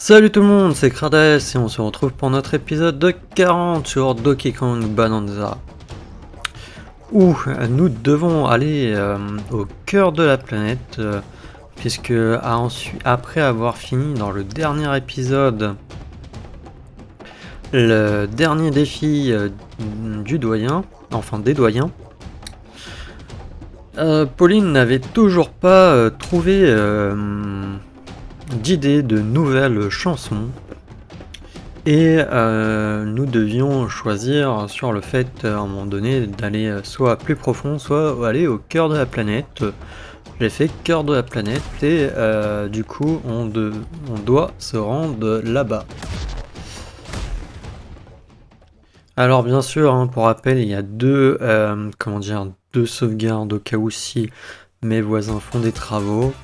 Salut tout le monde, c'est Krades et on se retrouve pour notre épisode de 40 sur Donkey Kong Bonanza. Où nous devons aller au cœur de la planète, puisque après avoir fini dans le dernier épisode le dernier défi du doyen, enfin des doyens, Pauline n'avait toujours pas trouvé d'idée de nouvelles chansons. Et nous devions choisir sur le fait à un moment donné d'aller soit plus profond, soit aller au cœur de la planète. J'ai fait cœur de la planète et du coup on doit se rendre là-bas. Alors bien sûr, hein, pour rappel, il y a deux sauvegardes au cas où si mes voisins font des travaux.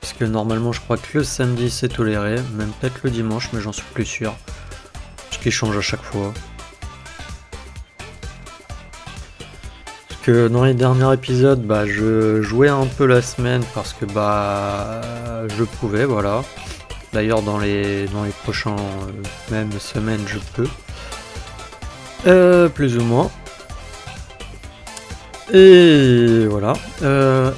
Parce que normalement je crois que le samedi c'est toléré, même peut-être le dimanche, mais j'en suis plus sûr. Ce qui change à chaque fois. Parce que dans les derniers épisodes, je jouais un peu la semaine parce que je pouvais, voilà. D'ailleurs dans les prochains même semaines je peux. Plus ou moins. Et voilà.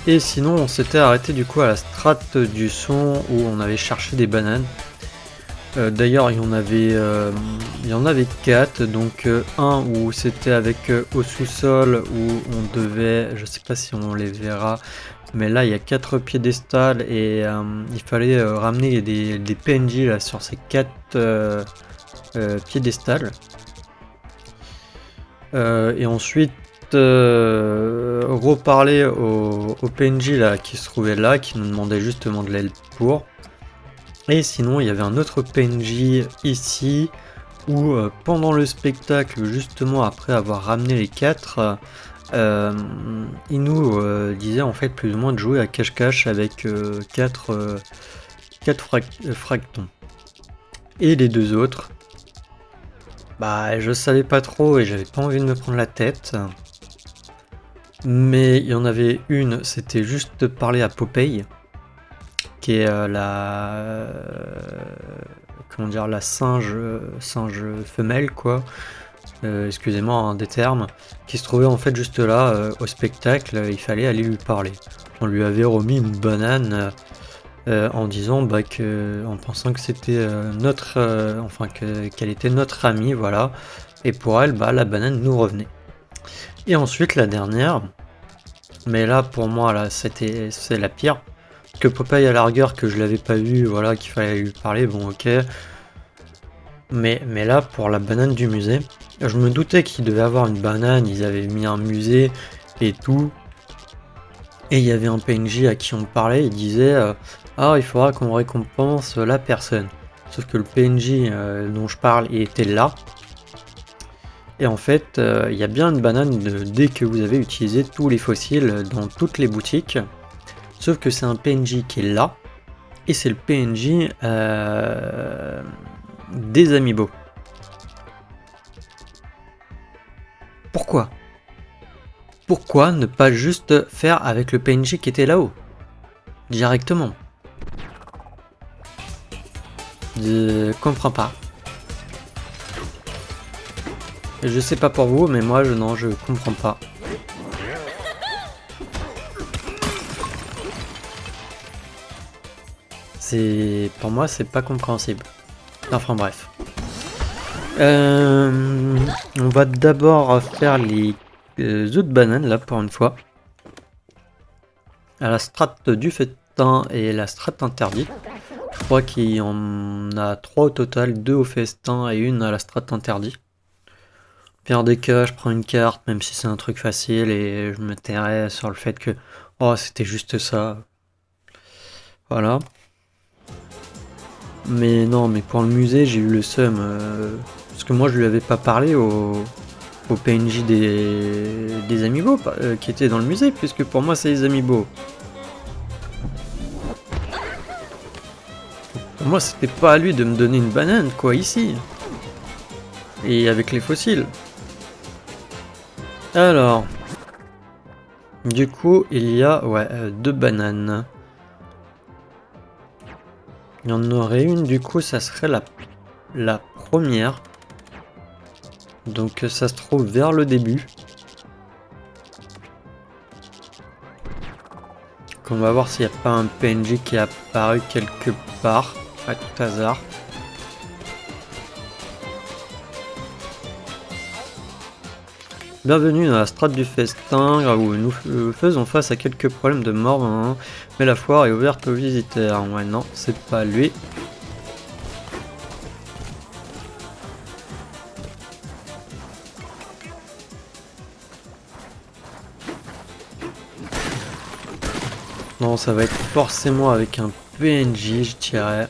Et sinon on s'était arrêté du coup à la strate du son où on avait cherché des bananes. D'ailleurs il y en avait 4, donc un où c'était avec au sous-sol où on devait, je sais pas si on les verra, mais là il y a 4 piédestals et il fallait ramener des PNJ là sur ces 4 piédestals. Et ensuite reparler au PNJ là qui se trouvait là, qui nous demandait justement de l'aide pour. Et sinon, il y avait un autre PNJ ici où pendant le spectacle, justement après avoir ramené les 4, il nous disait en fait plus ou moins de jouer à cache-cache avec 4 fractons. Et les deux autres, je savais pas trop et j'avais pas envie de me prendre la tête. Mais il y en avait une, c'était juste parler à Popeye, qui est la singe femelle quoi, excusez-moi hein, des termes, qui se trouvait en fait juste là au spectacle. Il fallait aller lui parler. On lui avait remis une banane en disant en pensant que c'était qu'elle était notre amie, voilà, et pour elle la banane nous revenait. Et ensuite la dernière, mais là pour moi là c'est la pire. Que Popeye à la rigueur que je l'avais pas vu, voilà, qu'il fallait lui parler, bon ok. Mais là pour la banane du musée, je me doutais qu'il devait avoir une banane, ils avaient mis un musée et tout. Et il y avait un PNJ à qui on parlait, il disait il faudra qu'on récompense la personne. Sauf que le PNJ dont je parle il était là. Et en fait, il y a bien une banane dès que vous avez utilisé tous les fossiles dans toutes les boutiques. Sauf que c'est un PNJ qui est là, et c'est le PNJ des Amiibo. Pourquoi ne pas juste faire avec le PNJ qui était là-haut directement? Je comprends pas. Je sais pas pour vous, mais moi je comprends pas. Pour moi c'est pas compréhensible. Enfin bref. On va d'abord faire les œufs de banane là pour une fois. À la strate du festin et la strate interdite. Je crois qu'il y en a 3 au total, 2 au festin et une à la strate interdite. Pire des cas, je prends une carte, même si c'est un truc facile, et je me tairai sur le fait que c'était juste ça. Voilà. Mais non, mais pour le musée, j'ai eu le seum. Parce que moi, je lui avais pas parlé au PNJ des Amiibo qui étaient dans le musée, puisque pour moi, c'est les Amiibo. Pour moi, c'était pas à lui de me donner une banane, quoi, ici. Et avec les fossiles. Alors. Du coup, il y a 2 bananes. Il y en aurait une, du coup, ça serait la première. Donc ça se trouve vers le début. Donc on va voir s'il n'y a pas un PNJ qui est apparu quelque part, à tout hasard. Bienvenue dans la strate du festin, où nous faisons face à quelques problèmes de mort, hein, mais la foire est ouverte aux visiteurs. Ouais, non, c'est pas lui. Non, ça va être forcément avec un PNJ, je dirais.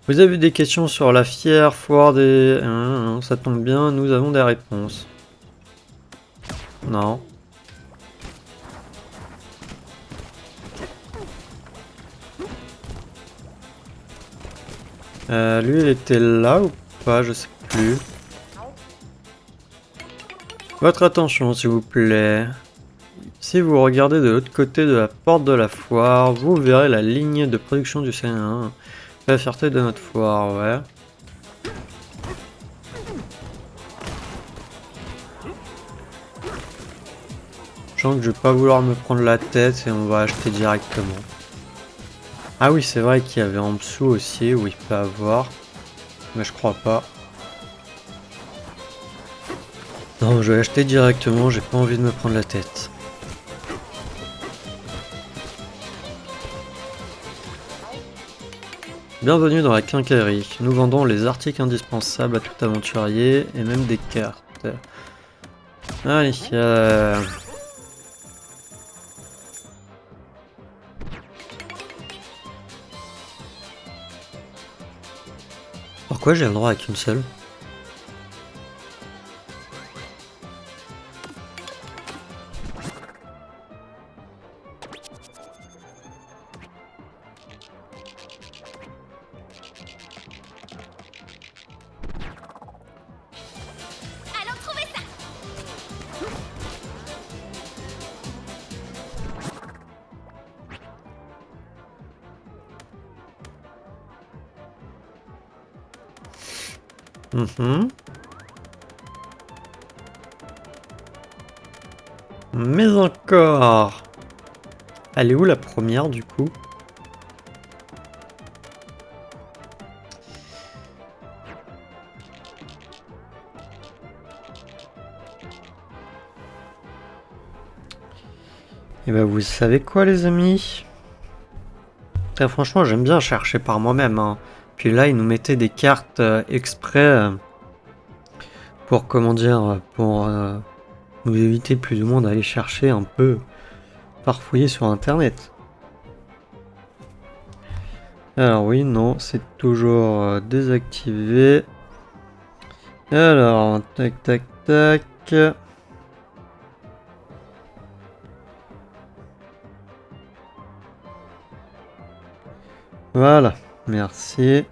Vous avez des questions sur la fière foire des... ça tombe bien, nous avons des réponses. Non. Lui, il était là ou pas? Je sais plus. Votre attention, s'il vous plaît. Si vous regardez de l'autre côté de la porte de la foire, vous verrez la ligne de production du C1. La fierté de notre foire, ouais. Je sens que je vais pas vouloir me prendre la tête et on va acheter directement. Ah oui, c'est vrai qu'il y avait en dessous aussi où il peut avoir. Mais je crois pas. Non, je vais acheter directement, j'ai pas envie de me prendre la tête. Bienvenue dans la quincaillerie. Nous vendons les articles indispensables à tout aventurier et même des cartes. Allez, Pourquoi j'ai le droit à qu'une seule? Allons trouver ça. Mais encore. Elle est où la première du coup? Et bah vous savez quoi les amis? Très franchement j'aime bien chercher par moi-même, hein. Puis là ils nous mettaient des cartes exprès pour comment dire, pour nous éviter plus ou moins d'aller chercher un peu farfouiller sur internet. Alors oui, non, c'est toujours désactivé. Alors, tac tac tac. Voilà, merci.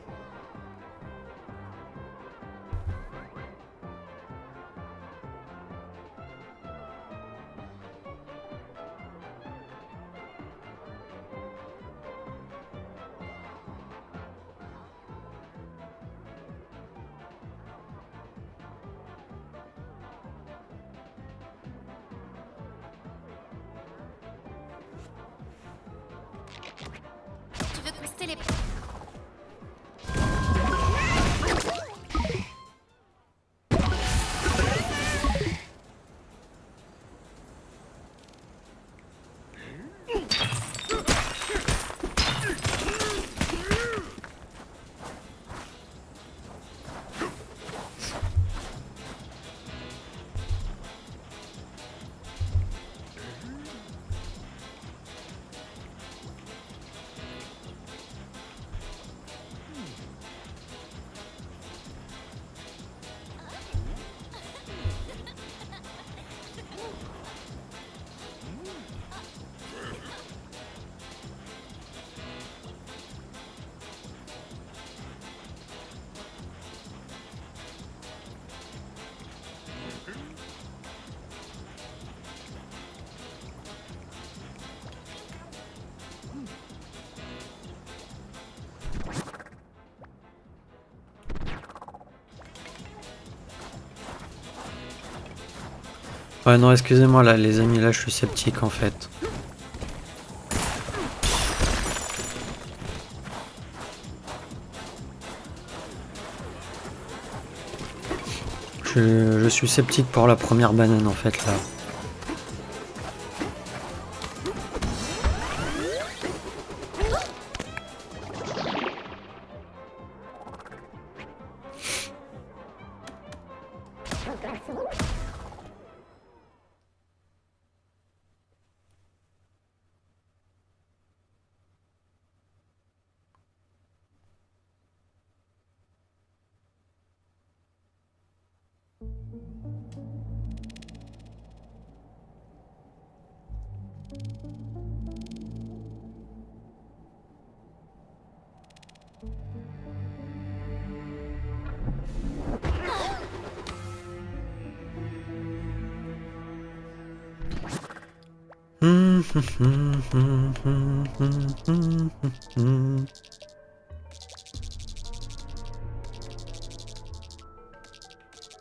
Tu veux qu'on se télé... Ouais, non, excusez-moi, là, les amis, là, je suis sceptique, en fait. Je suis sceptique pour la première banane, en fait, là.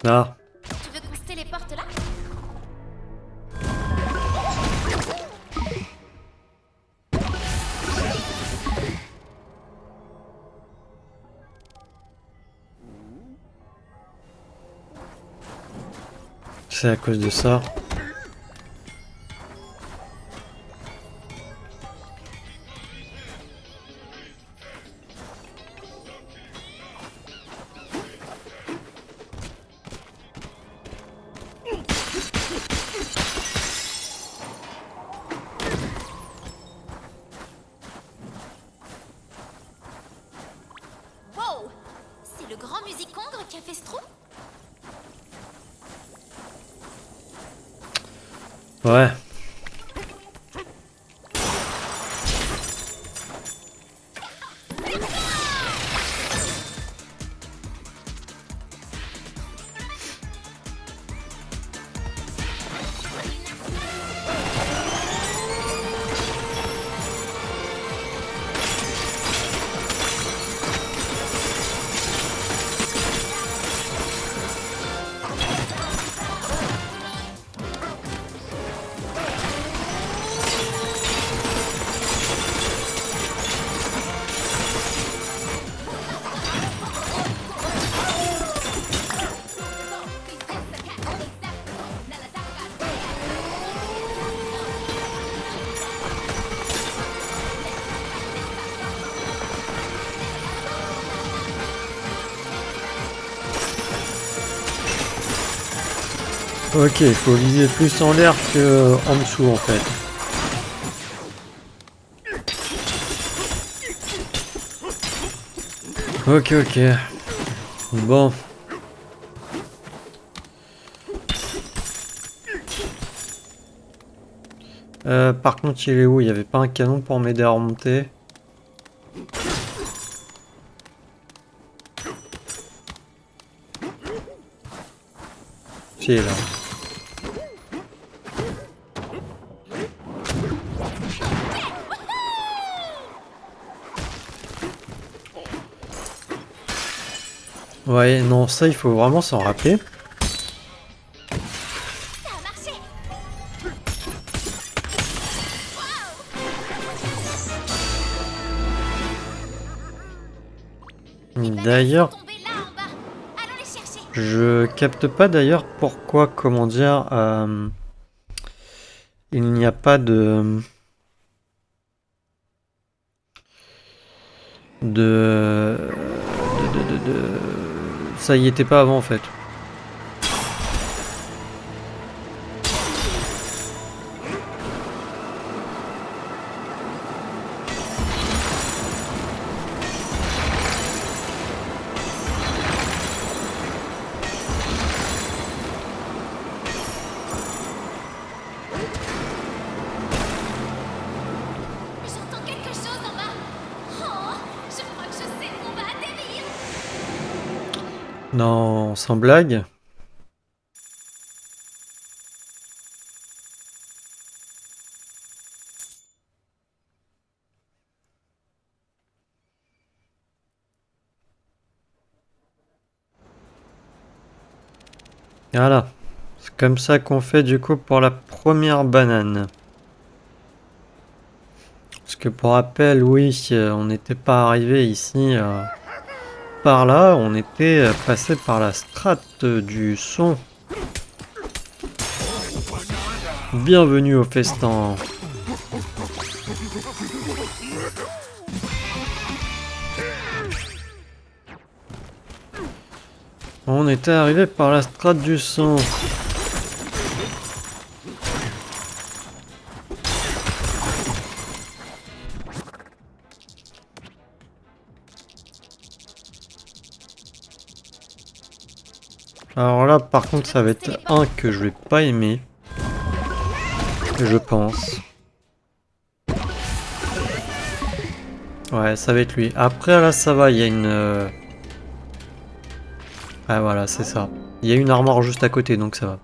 Ah, Tu veux qu'on se téléporte là? c'est à cause de ça. Wow! C'est le grand musicongre qui a fait ce trou? Ouais. Ok, il faut viser plus en l'air que en dessous, en fait. Ok, ok. Bon. Par contre, il est où? Il n'y avait pas un canon pour m'aider à remonter? Si, il est là. Ouais, non, ça, il faut vraiment s'en rappeler. Ça a marché! Les bananes D'ailleurs, sont tombées là en bas! Allons les chercher! je capte pas d'ailleurs pourquoi, comment dire, il n'y a pas ça y était pas avant en fait. J'entends quelque chose en bas! Oh! Je crois que je sais qu'on va atterrir! Non, sans blague. Voilà. C'est comme ça qu'on fait du coup pour la première banane. Parce que pour rappel, oui, on n'était pas arrivé ici par là, on était passé par la strate du son. Bienvenue au festin. On était arrivé par la strate du son. Alors là, par contre, ça va être un que je vais pas aimer. Je pense. Ouais, ça va être lui. Après, là, ça va, il y a une... Ah voilà, c'est ça. Il y a une armoire juste à côté, donc ça va.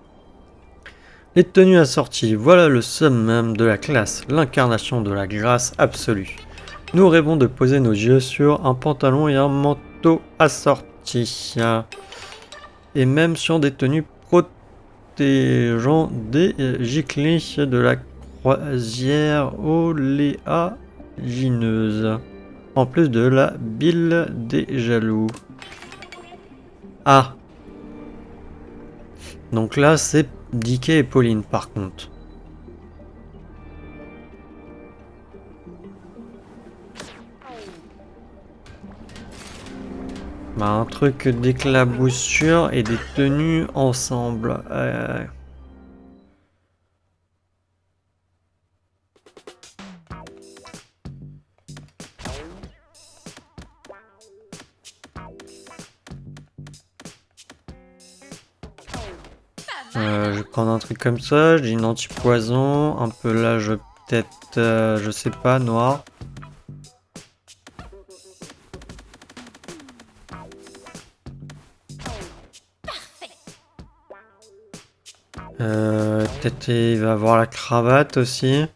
Les tenues assorties, voilà le summum de la classe, l'incarnation de la grâce absolue. Nous rêvons de poser nos yeux sur un pantalon et un manteau assortis. Et même sur des tenues protégeant des giclées de la croisière oléagineuse. En plus de la bile des jaloux. Ah! Donc là, c'est Dicky et Pauline par contre. Bah, un truc d'éclaboussure et des tenues ensemble. Je vais prendre un truc comme ça, j'ai une anti-poison, un peu là, je peut-être, je sais pas, noir. Peut-être il va avoir la cravate aussi.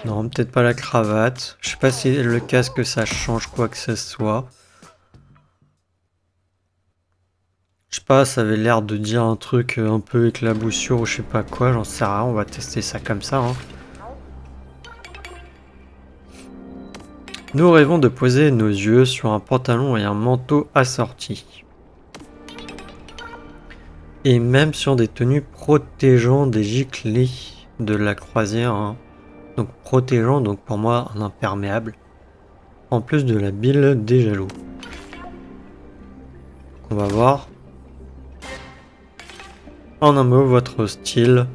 Non, peut-être pas la cravate. Je sais pas si le casque ça change quoi que ce soit. Je sais pas, ça avait l'air de dire un truc un peu éclaboussure ou je sais pas quoi, j'en sais rien, on va tester ça comme ça. Hein. Nous rêvons de poser nos yeux sur un pantalon et un manteau assortis. Et même sur des tenues protégeant des giclées de la croisière. Hein. Donc protégeant, donc pour moi un imperméable. En plus de la bile des jaloux. On va voir. En un mot, votre style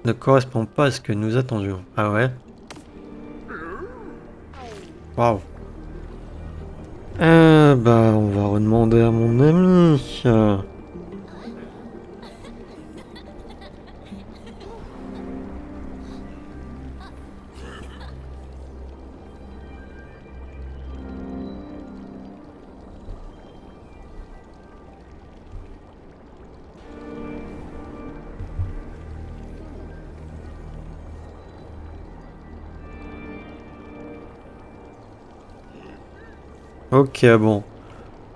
ne correspond pas à ce que nous attendions. Ah ouais? Waouh. Bah, on va redemander à mon ami. Ok, bon.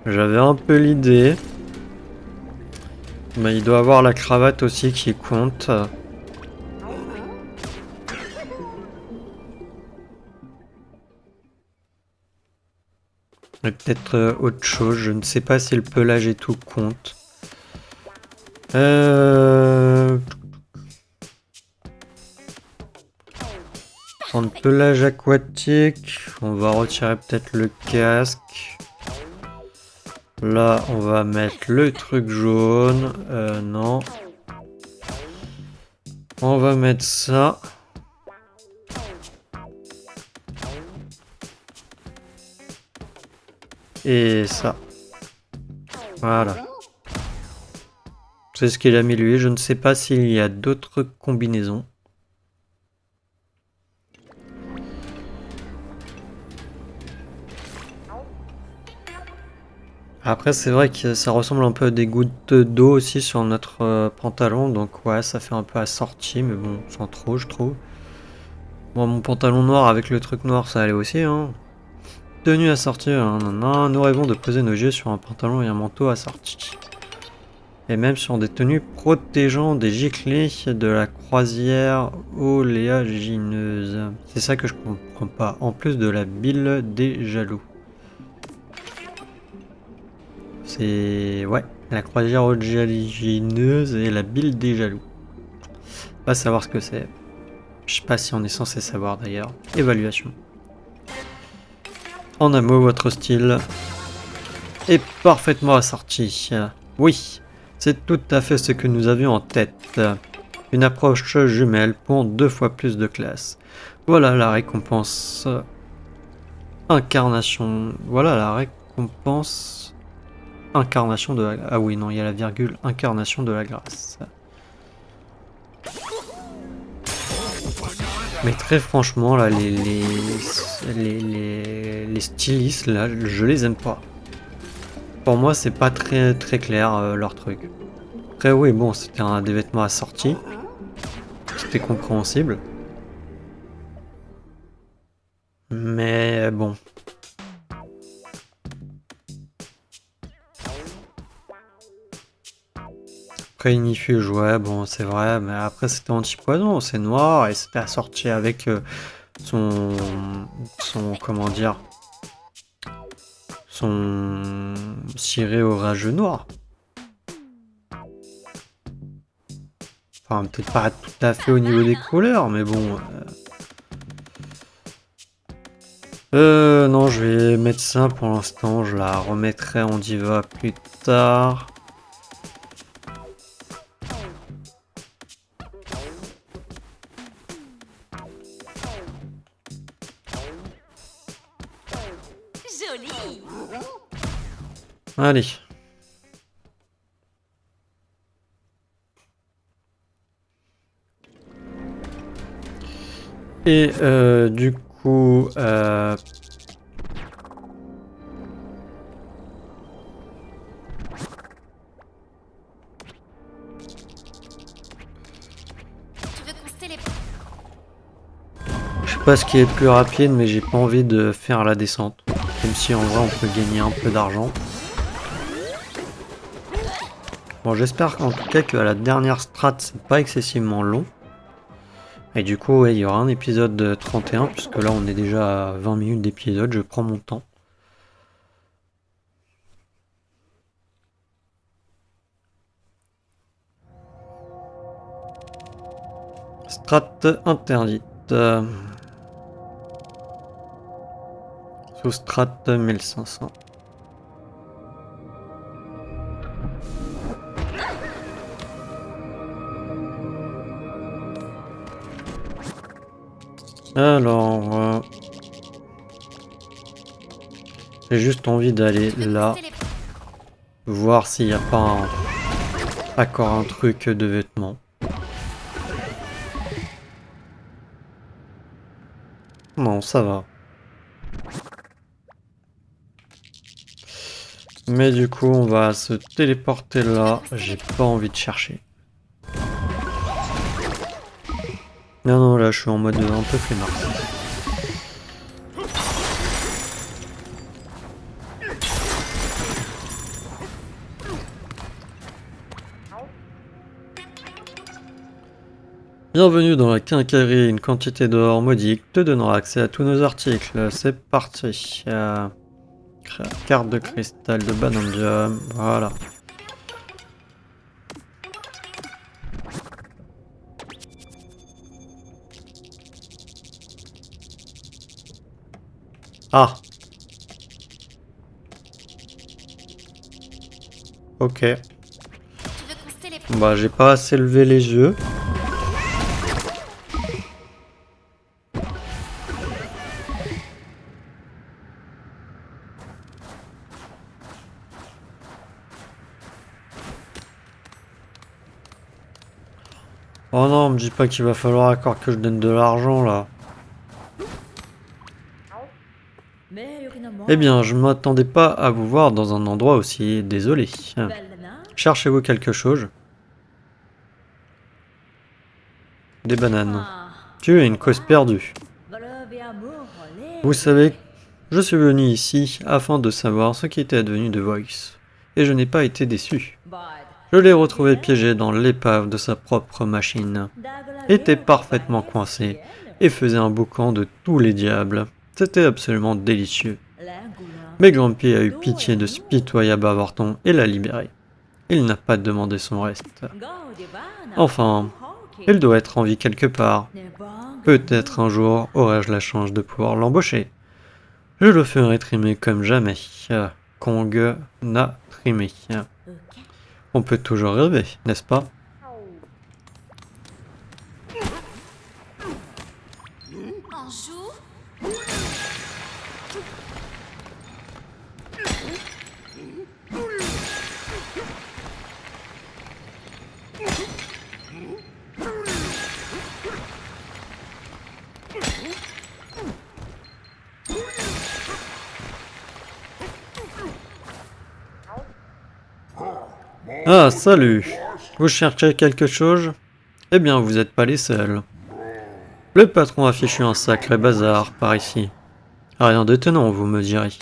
J'avais un peu l'idée. Mais il doit avoir la cravate aussi qui compte. Et peut-être autre chose. Je ne sais pas si le pelage et tout compte. En pelage aquatique, on va retirer peut-être le casque. Là, on va mettre le truc jaune. Non. On va mettre ça. Et ça. Voilà. C'est ce qu'il a mis lui. Je ne sais pas s'il y a d'autres combinaisons. Après, c'est vrai que ça ressemble un peu à des gouttes d'eau aussi sur notre pantalon, donc ouais, ça fait un peu assorti, mais bon, sans trop, je trouve. Bon, mon pantalon noir avec le truc noir, ça allait aussi, hein. Tenue assortie, nous rêvons de poser nos yeux sur un pantalon et un manteau assortis. Et même sur des tenues protégeant des giclées de la croisière oléagineuse. C'est ça que je comprends pas. En plus de la bile des jaloux. C'est... ouais, la croisière oléagineuse et la bile des jaloux. Pas savoir ce que c'est. Je sais pas si on est censé savoir d'ailleurs. Évaluation. En un mot, votre style est parfaitement assorti. Oui, c'est tout à fait ce que nous avions en tête. Une approche jumelle pour 2 fois plus de classe. Voilà la récompense. Incarnation. Voilà la récompense. Incarnation de la... ah oui, non, il y a la virgule. Incarnation de la grâce. Mais très franchement, là, les stylistes, là, je les aime pas. Pour moi, c'est pas très très clair leur truc. Après, oui, bon, c'était des vêtements assortis. C'était compréhensible. Mais bon. Après, Inifuge, ouais, bon, c'est vrai. Mais après, c'était anti-poison, c'est noir. Et c'était assorti avec son... comment dire... son ciré orageux noir. Enfin, peut-être pas tout à fait au niveau des couleurs, mais bon. Non, je vais mettre ça pour l'instant. Je la remettrai en diva plus tard. Joli. Allez. Et du coup, Tu veux qu'on se télé... je sais pas ce qui est le plus rapide, mais j'ai pas envie de faire la descente. Même si en vrai on peut gagner un peu d'argent. Bon, j'espère en tout cas que la dernière strat c'est pas excessivement long. Et du coup, ouais, il y aura un épisode de 31, puisque là on est déjà à 20 minutes d'épisode, je prends mon temps. Strat interdite. Sous strat 1500. Alors, j'ai juste envie d'aller là, voir s'il n'y a pas encore un truc de vêtements. Non, ça va. Mais du coup, on va se téléporter là. J'ai pas envie de chercher. Non, non, là, je suis en mode un peu flemmard. Bienvenue dans la quincaillerie, une quantité d'or modique te donnera accès à tous nos articles. C'est parti. Carte de cristal de Banandium, voilà. Ah. Ok. Tu veux qu'on se télé... Bah, j'ai pas assez levé les yeux. Oh non, me dis pas qu'il va falloir encore que je donne de l'argent là. Eh bien, je m'attendais pas à vous voir dans un endroit aussi désolé. Cherchez-vous quelque chose? Des bananes. Tu es une cause perdue. Vous savez, je suis venu ici afin de savoir ce qui était advenu de Voice. Et je n'ai pas été déçu. Je l'ai retrouvé piégé dans l'épave de sa propre machine. Il était parfaitement coincé et faisait un boucan de tous les diables. C'était absolument délicieux. Mais Grumpy a eu pitié de ce pitoyable avorton et l'a libéré. Il n'a pas demandé son reste. Enfin, il doit être en vie quelque part. Peut-être un jour aurai-je la chance de pouvoir l'embaucher. Je le ferai trimer comme jamais. Kong n'a trimé. On peut toujours rêver, n'est-ce pas? En joue. Ah, salut! Vous cherchez quelque chose? Eh bien, vous n'êtes pas les seuls. Le patron a fichu un sacré bazar par ici. Rien d'étonnant, vous me direz.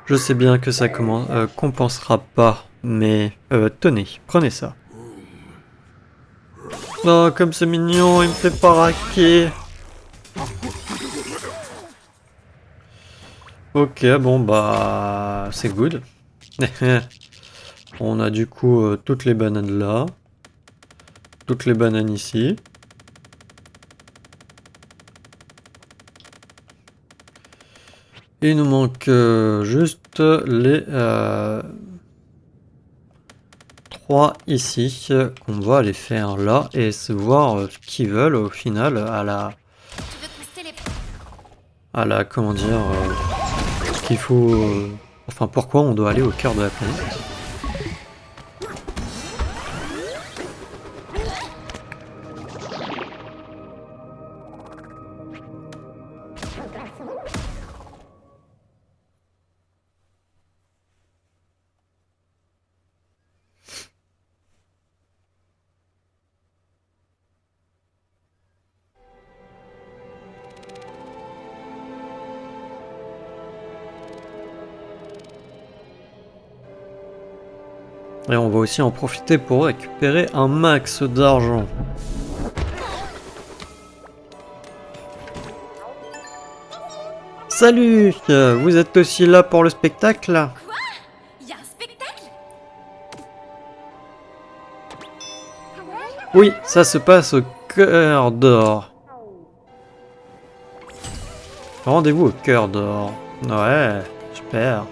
Je sais bien que ça compensera pas, mais tenez, prenez ça. Oh, comme c'est mignon, il me fait pas raquer. Ok, bon bah, c'est good. On a du coup toutes les bananes là. Toutes les bananes ici. Il nous manque juste les 3 ici qu'on va aller faire là et se voir ce qu'ils veulent au final Tu veux tester les... à la comment dire ce qu'il faut enfin pourquoi on doit aller au cœur de la planète. Et on va aussi en profiter pour récupérer un max d'argent. Salut! Vous êtes aussi là pour le spectacle? Quoi? Il y a un spectacle? Oui, ça se passe au cœur d'or. Rendez-vous au cœur d'or. Ouais, super.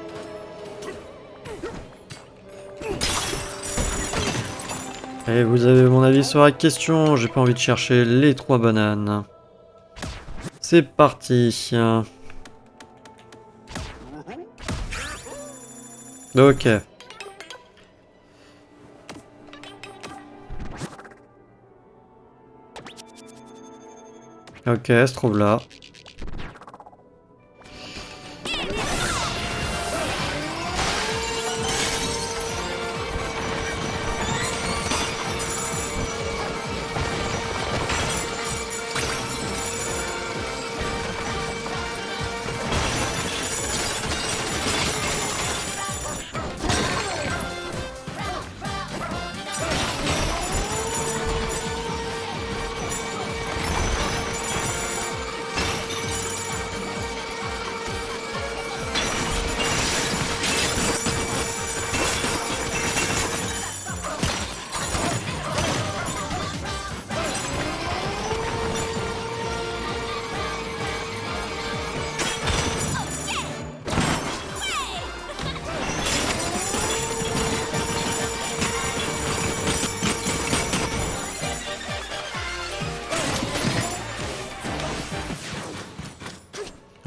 Et vous avez mon avis sur la question, j'ai pas envie de chercher les 3 bananes. C'est parti. Ok. Ok, elle se trouve là.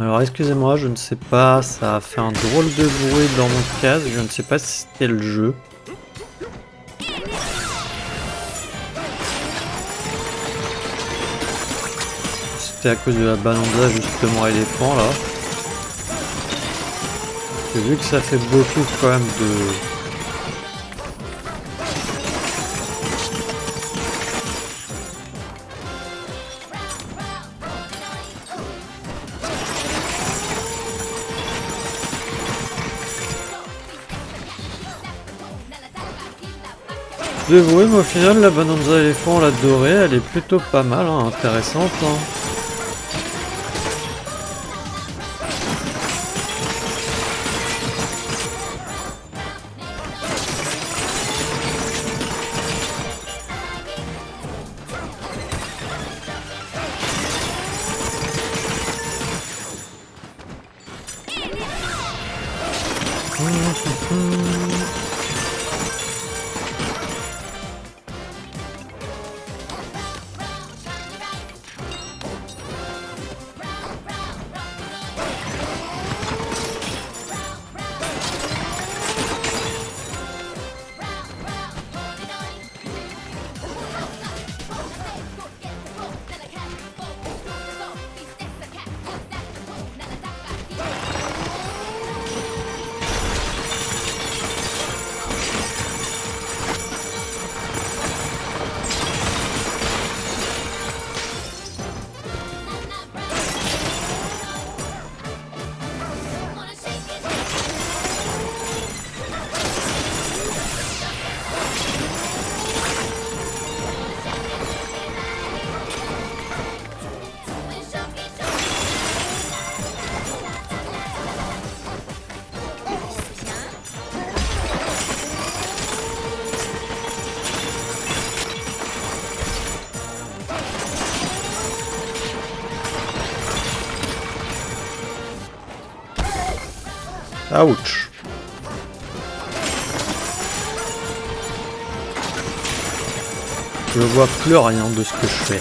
Alors excusez-moi, je ne sais pas, ça a fait un drôle de bruit dans mon casque, je ne sais pas si c'était le jeu. C'était à cause de la balanda justement éléphant là. que vu que ça fait beaucoup quand même de... Dévoué, mais au final, la Bonanza éléphant, la dorée, elle est plutôt pas mal, hein, intéressante. Hein. Ouch. Je vois plus rien de ce que je fais.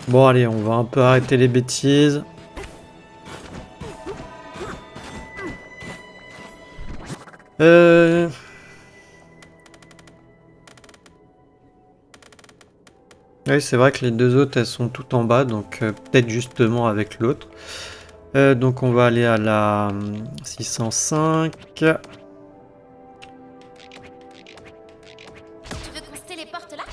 Bon allez, on va un peu arrêter les bêtises. Oui, c'est vrai que les deux autres, elles sont toutes en bas, donc peut-être justement avec l'autre. Donc on va aller à la 605. Tu veux qu'on se téléporte là?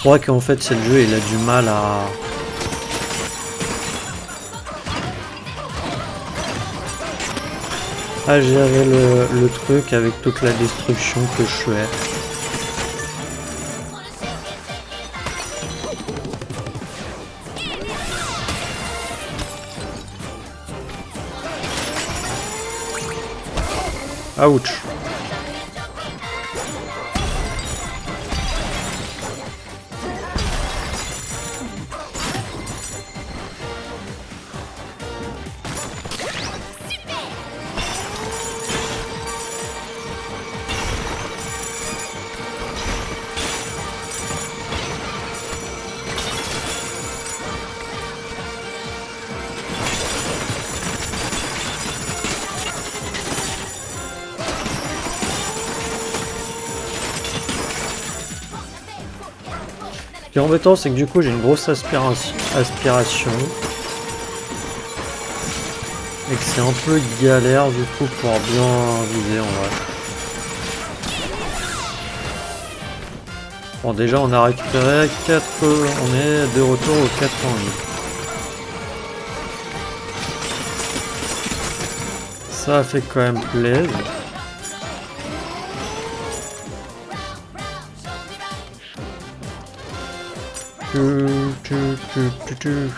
Je crois qu'en fait, c'est le jeu, il a du mal à gérer le truc avec toute la destruction que je fais. Ouch. qui est embêtant, c'est que du coup j'ai une grosse aspiration et que c'est un peu galère du coup pour bien viser en vrai. Bon, déjà on a récupéré 4, on est de retour aux 400 000. Ça fait quand même plaisir. Tu.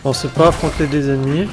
On sait pas affronter des ennemis.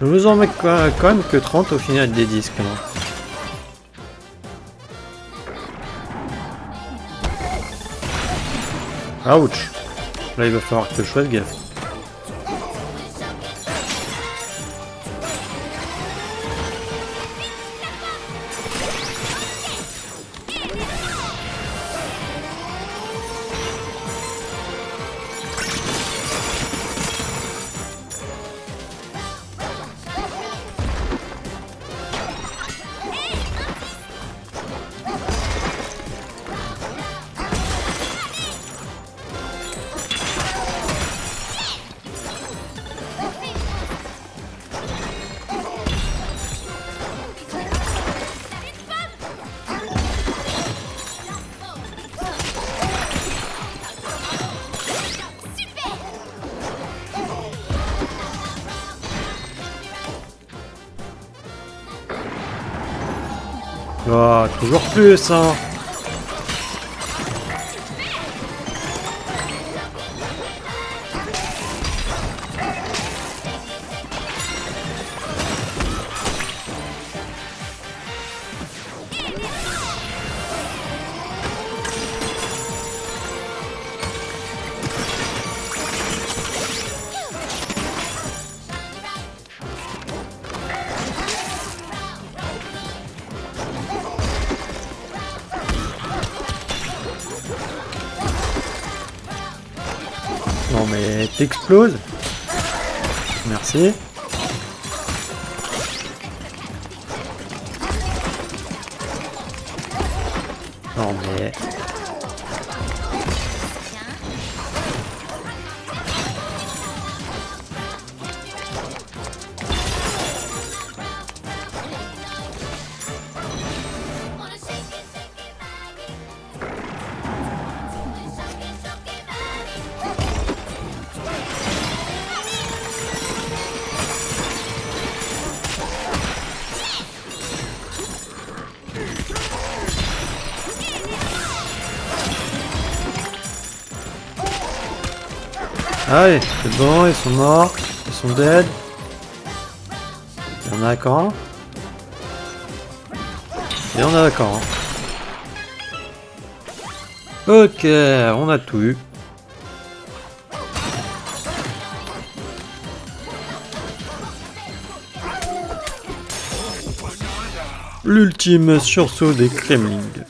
Je vous en mets quand même que 30 au final des disques. Ouch. Là il va falloir que je fasse gaffe. Oh, toujours plus, hein. Non mais t'exploses. Merci. Non mais... Allez, c'est bon, ils sont morts. Ils sont dead. Il y en a encore un. Et on a encore un. Ok, on a tout eu. L'ultime sursaut des Kremlings.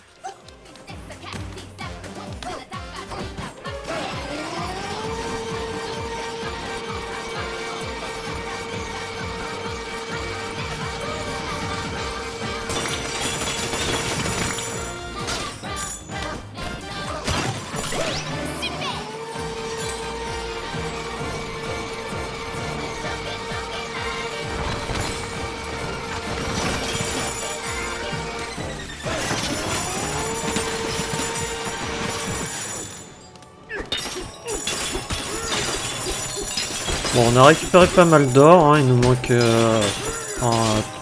Bon, on a récupéré pas mal d'or, hein, il nous manque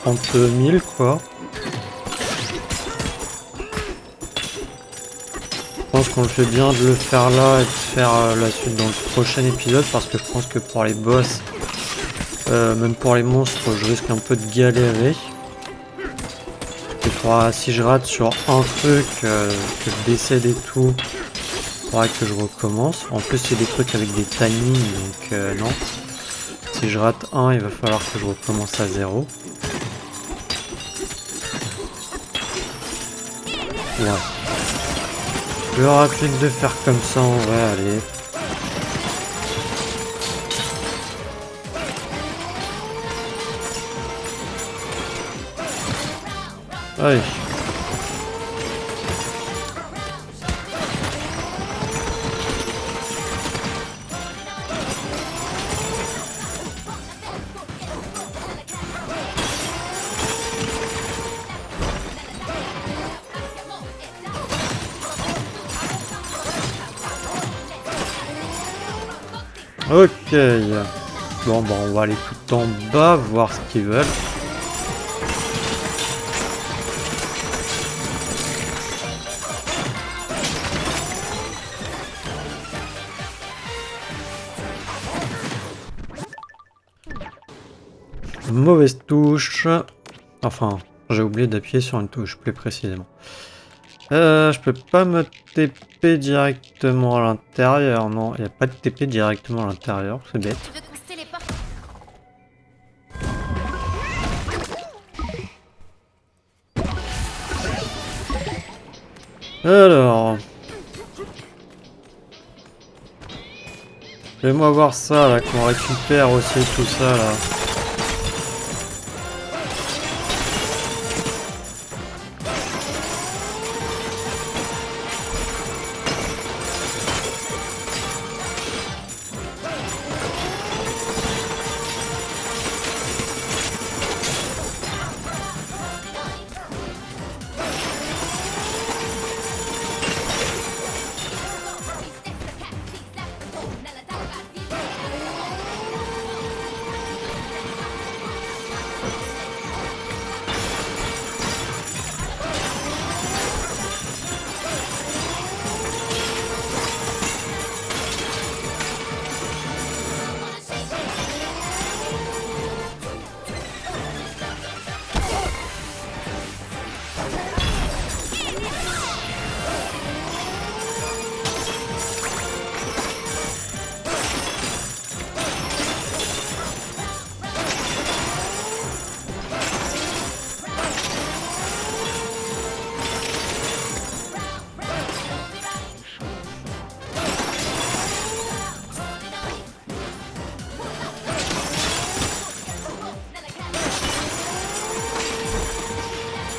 30 000 quoi. Je pense qu'on le fait bien de le faire là et de faire la suite dans le prochain épisode parce que je pense que pour les boss, même pour les monstres, je risque un peu de galérer. Il faudra, si je rate sur un truc, que je décède et tout, il faudra que je recommence. En plus, c'est des trucs avec des timings, donc non. Si je rate un, il va falloir que je recommence à 0. Ouais. Je leur applique de faire comme ça en vrai, allez. Allez. Ok. Bon, bah on va aller tout en bas, voir ce qu'ils veulent. Mauvaise touche. Enfin, j'ai oublié d'appuyer sur une touche, plus précisément. Je peux pas me TP directement à l'intérieur. Non, il n'y a pas de TP directement à l'intérieur, c'est bête. Tu veux qu'on se téléporte? Alors... Fais-moi voir ça, là, qu'on récupère aussi tout ça, là.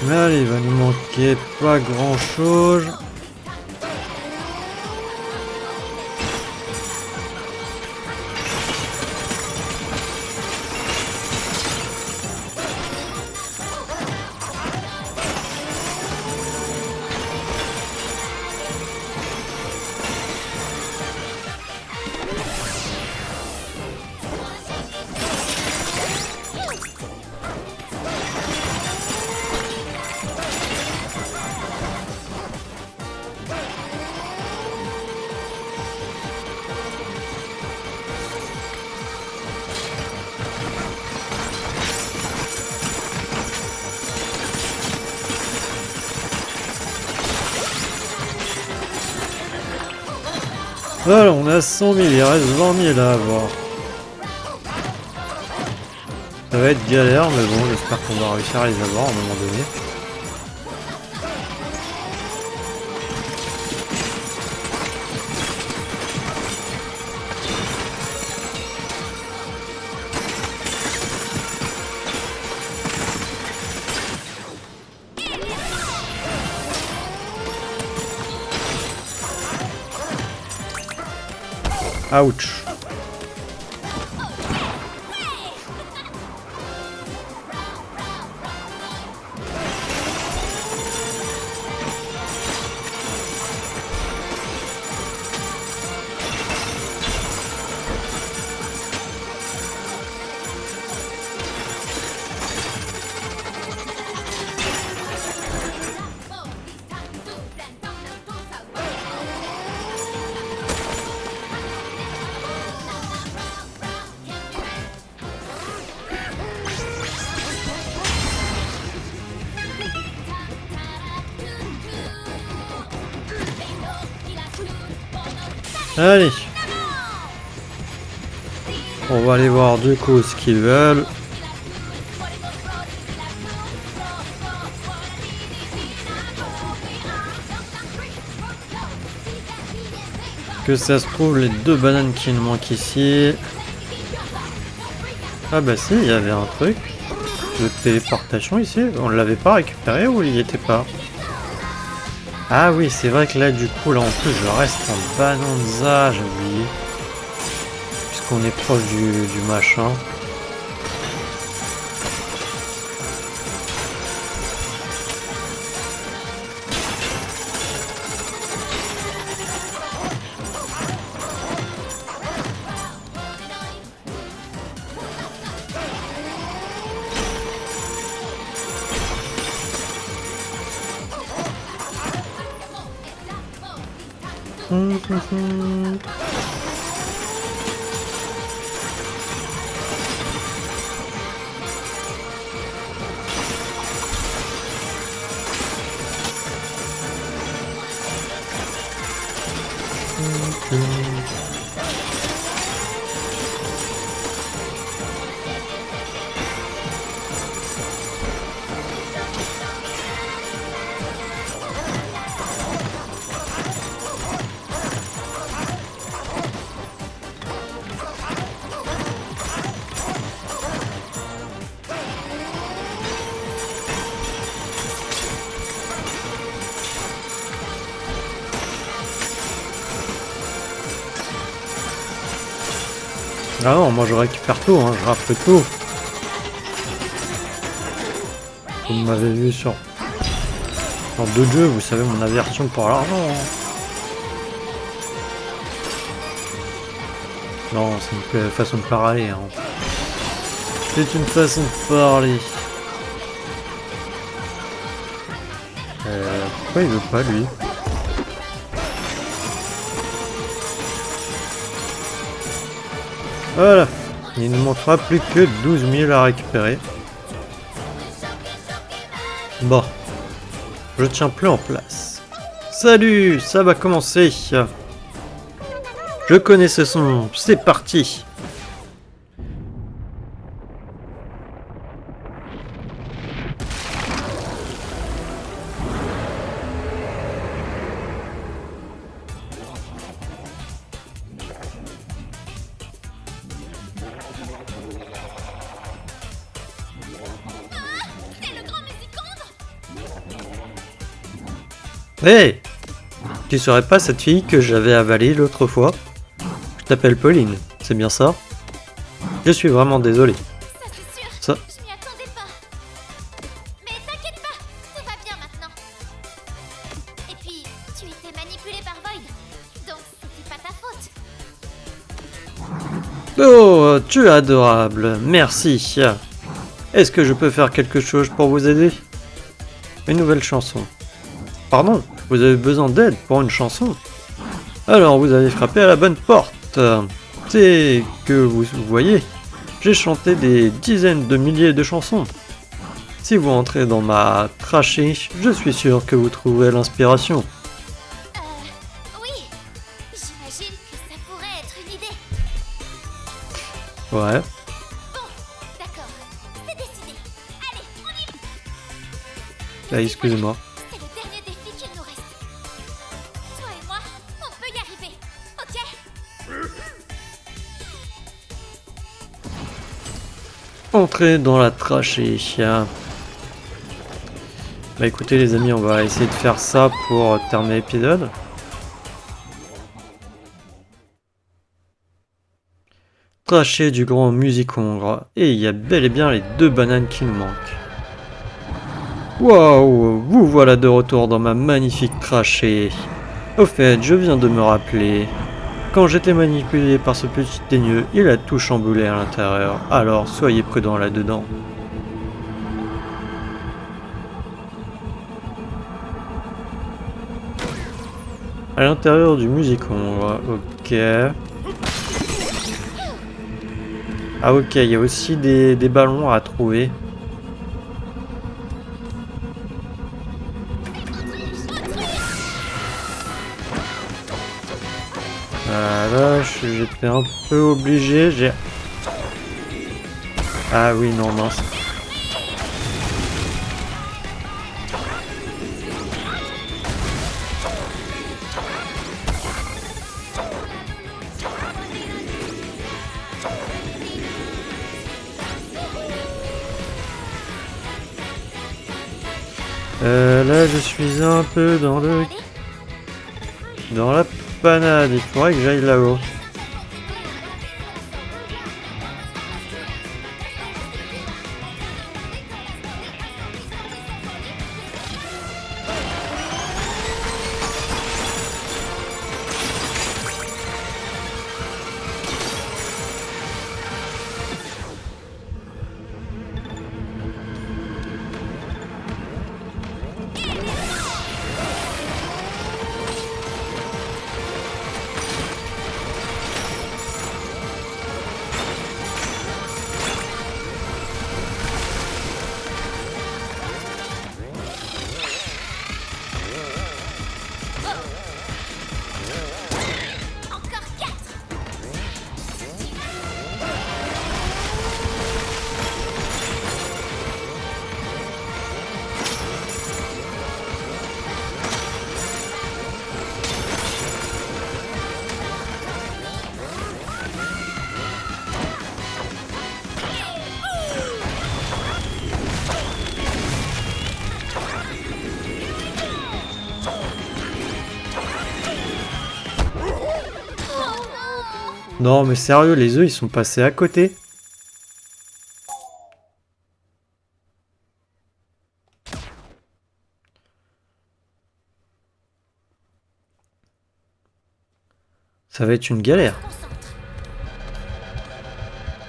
Allez, il va nous manquer pas grand chose. Voilà, on est à 100 000, il reste 20 000 à avoir. Ça va être galère, mais bon, j'espère qu'on va réussir à les avoir à un moment donné. Ouch. Allez. On va aller voir du coup ce qu'ils veulent. Que ça se trouve, les 2 bananes qui nous manquent ici. Ah bah si, il y avait un truc de téléportation ici. On l'avait pas récupéré ou il y était pas? Ah oui, c'est vrai que là, du coup, là en plus, je reste en Bonanza, j'ai oublié. Puisqu'on est proche du machin. Ah non, moi je récupère tout, hein, je rafle tout. Vous m'avez vu sur d'autres jeux, vous savez mon aversion pour l'argent. Hein. Non, c'est une façon de parler. Hein. C'est une façon de parler. Pourquoi il veut pas lui? Voilà, il ne manquera plus que 12 000 à récupérer. Bon, je tiens plus en place. Salut, ça va commencer. Je connais ce son, c'est parti. Hé hey, tu serais pas cette fille que j'avais avalée l'autre fois? Je t'appelle Pauline, c'est bien ça? Je suis vraiment désolé. Ça c'est sûr. Ça... Je m'y attendais pas. Mais t'inquiète pas, tout va bien maintenant. Et puis, tu étais manipulé par Void, donc c'était pas ta faute. Oh, tu es adorable, merci. Est-ce que je peux faire quelque chose pour vous aider? Une nouvelle chanson. Pardon, vous avez besoin d'aide pour une chanson? Alors vous avez frappé à la bonne porte. C'est que vous voyez, j'ai chanté des dizaines de milliers de chansons. Si vous entrez dans ma trachée, je suis sûr que vous trouverez l'inspiration. Oui, j'imagine que Ouais. Bon, d'accord. C'est décidé. Allez, on y va. Ah, excusez-moi. C'est le dernier défi qu'il nous reste. Toi et moi, on peut y arriver. Ok? Entrer dans la trachée. Bah écoutez les amis, on va essayer de faire ça pour terminer l'épisode. Trachée du grand musicongre. Et il y a bel et bien les 2 bananes qui nous manquent. Waouh, vous voilà de retour dans ma magnifique trachée. Au fait, je viens de me rappeler. Quand j'étais manipulé par ce petit teigneux, il a tout chamboulé à l'intérieur. Alors soyez prudents là-dedans. À l'intérieur du musicongre, ok. Ah ok, il y a aussi des ballons à trouver. Là, j'étais un peu obligé, j'ai... Ah oui, non, mince. Là, je suis un peu dans la panade. Il faudrait que j'aille là-haut. Encore 4. Non, mais sérieux, les œufs, ils sont passés à côté. Ça va être une galère. Concentre.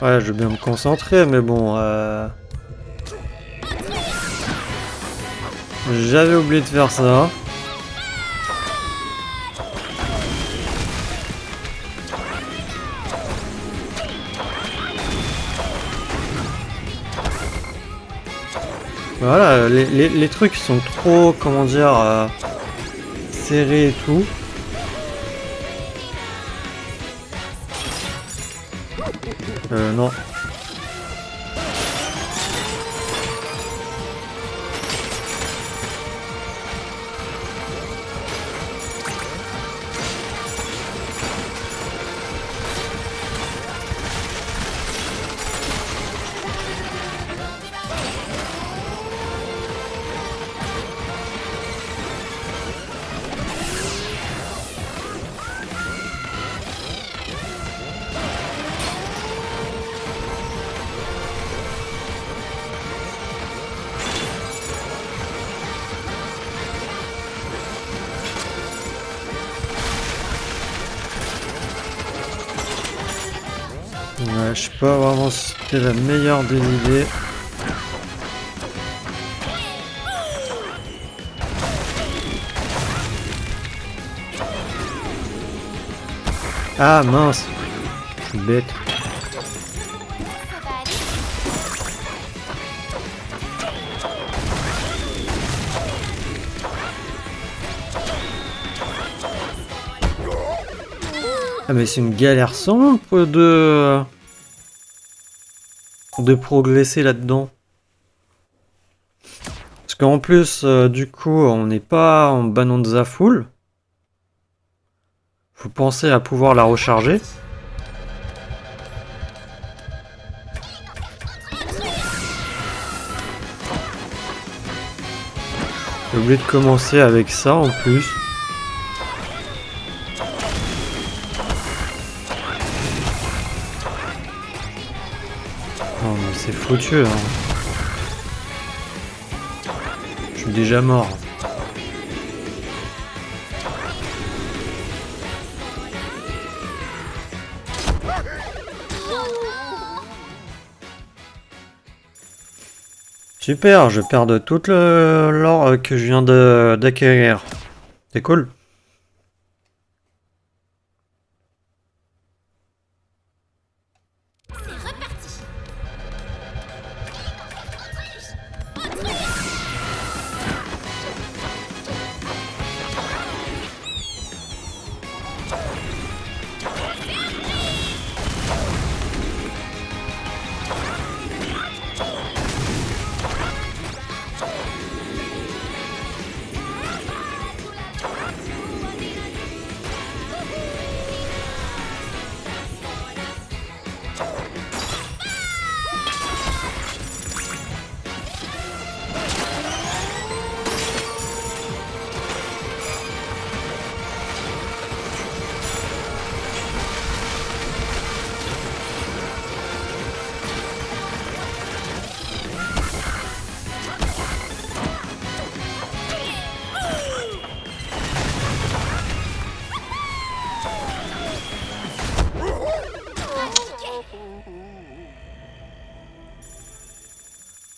Ouais, je veux bien me concentrer, mais bon... J'avais oublié de faire ça. Voilà, les trucs sont trop, comment dire, serrés et tout. Non. Ouais, je sais pas vraiment si c'était la meilleure des idées. Ah mince, je suis bête. Ça va aller. Ah mais c'est une galère sans nom de... de progresser là-dedans. Parce qu'en plus, du coup, on n'est pas en Bananza full. Faut penser à pouvoir la recharger. J'ai oublié de commencer avec ça en plus. Oh mais c'est foutu hein. Je suis déjà mort. Super, je perds de toute l'or que je viens d'acquérir. C'est cool.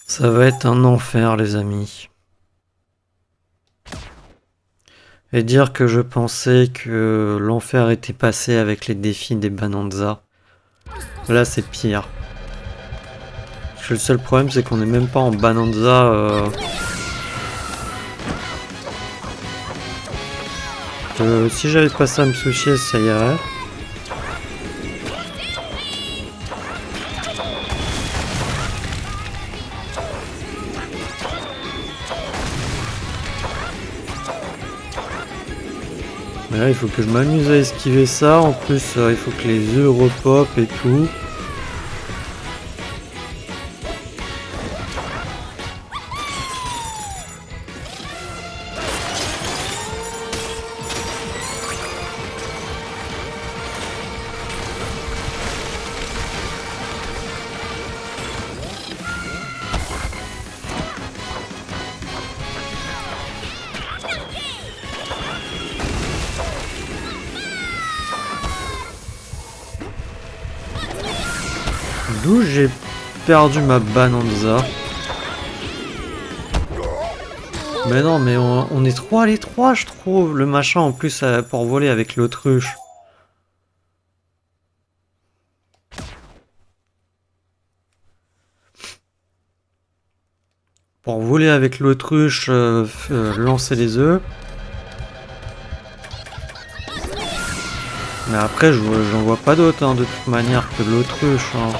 Ça va être un enfer les amis. Et dire que je pensais que l'enfer était passé avec les défis des Bananza. Là c'est pire. Parce que le seul problème c'est qu'on n'est même pas en Bananza. Si j'avais pas ça à me soucier ça irait. Mais là il faut que je m'amuse à esquiver ça, en plus il faut que les œufs repop et tout. D'où j'ai perdu ma Bananza. Mais non, mais on est trop à l'étroit, je trouve. Le machin en plus pour voler avec l'autruche. Pour voler avec l'autruche, lancer les œufs. Mais après, j'en vois pas d'autres, hein, de toute manière, que l'autruche. Hein.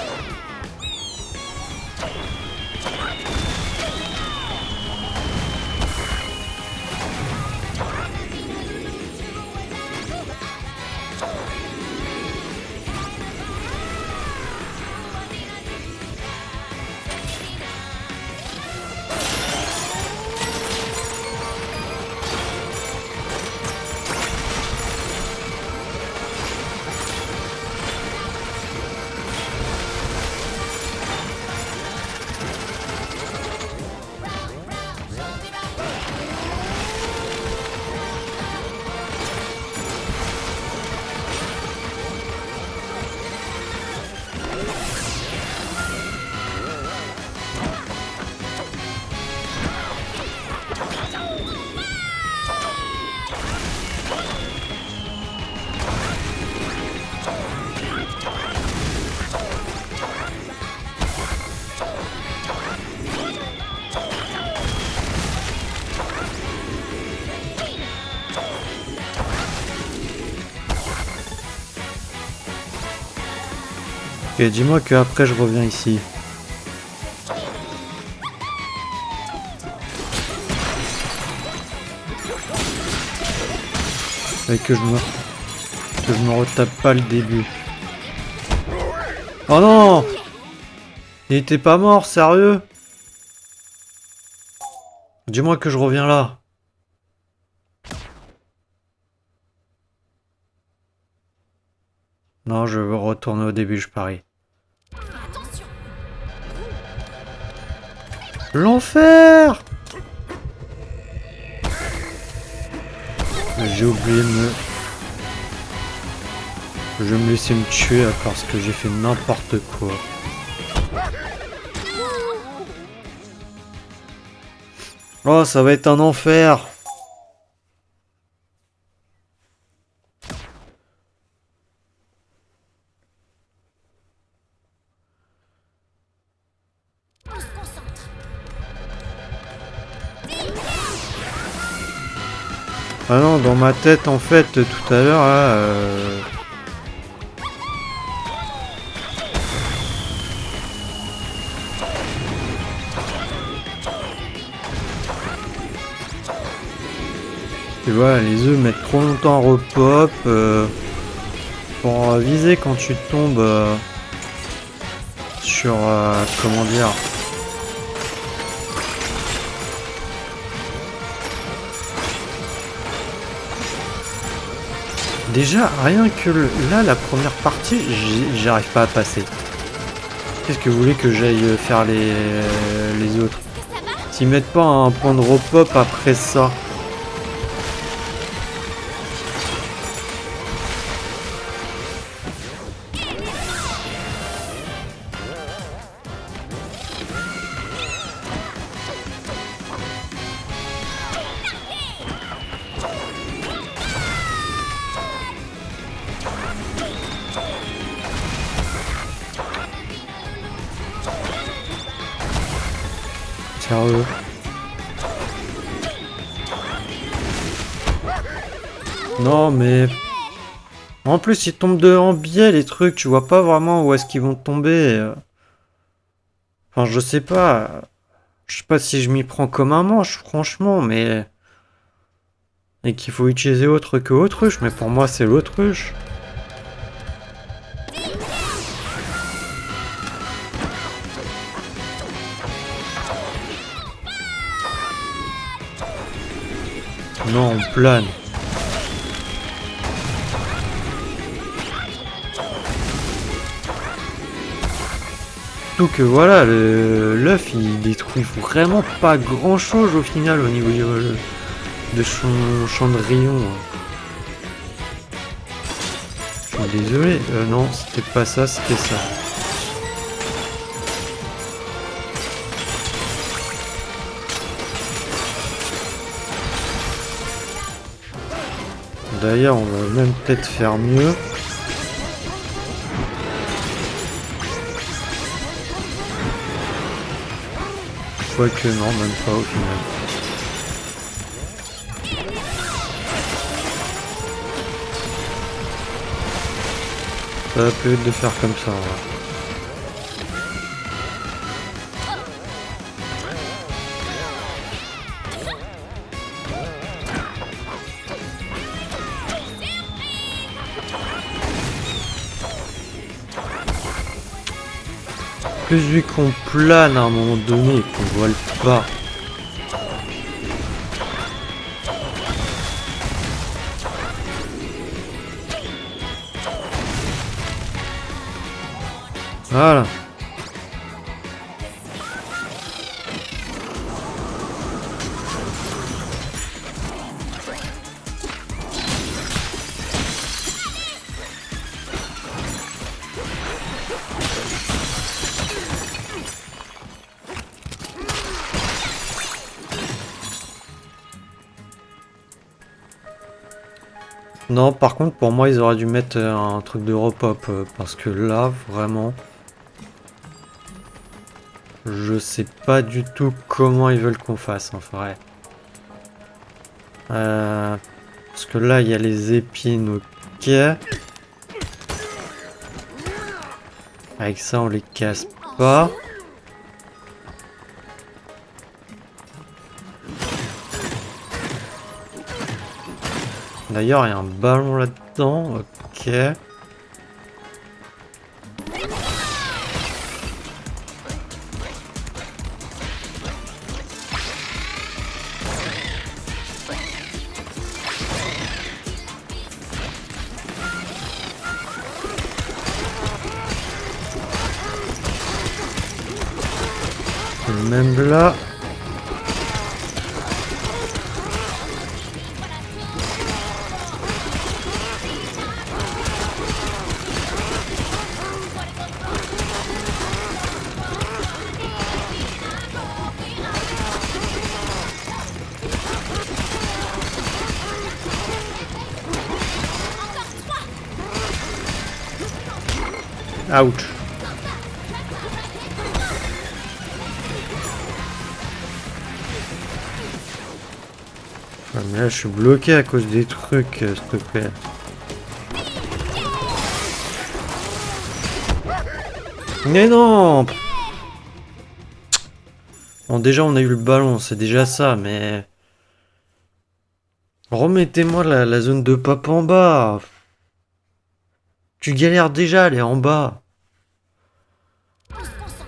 Ok, dis-moi que après je reviens ici. Et que je me retape pas le début. Oh non! Il était pas mort, sérieux? Dis-moi que je reviens là. Non, je veux retourner au début, je parie. Attention. L'enfer! J'ai oublié de me... Je vais me laisser me tuer parce que j'ai fait n'importe quoi. Oh, ça va être un enfer! On se concentre. Ah non, dans ma tête, en fait, tout à l'heure, là... Tu vois, les œufs mettent trop longtemps à repop. Pour viser quand tu tombes sur... comment dire... Déjà, rien que là, la première partie, j'arrive pas à passer. Qu'est-ce que vous voulez que j'aille faire les autres? S'ils mettent pas un point de repop après ça. Sérieux. Non mais... En plus ils tombent en biais les trucs, tu vois pas vraiment où est-ce qu'ils vont tomber. Enfin je sais pas. Je sais pas si je m'y prends comme un manche franchement mais... Et qu'il faut utiliser autre que autruche, mais pour moi c'est l'autruche. Non, on plane. Surtout que voilà, l'œuf il détruit vraiment pas grand chose au final au niveau de son champ de rayon. Je suis désolé, non, c'était pas ça, c'était ça. D'ailleurs, on va même peut-être faire mieux. Quoique non, même pas au final. Ça va plus vite de faire comme ça. Plus vu qu'on plane à un moment donné et qu'on vole pas. Voilà. Non, par contre, pour moi, ils auraient dû mettre un truc de repop, parce que là, vraiment, je sais pas du tout comment ils veulent qu'on fasse, en vrai. Parce que là, il y a les épines, ok. Avec ça, on les casse pas. D'ailleurs, il y a un ballon là-dedans. Ok. Même là. Ouch. Mais là, je suis bloqué à cause des trucs, s'il te plaît. Mais non! Bon, déjà, on a eu le ballon, c'est déjà ça, mais... Remettez-moi la zone de pop en bas. Tu galères déjà, elle est en bas. On se concentre.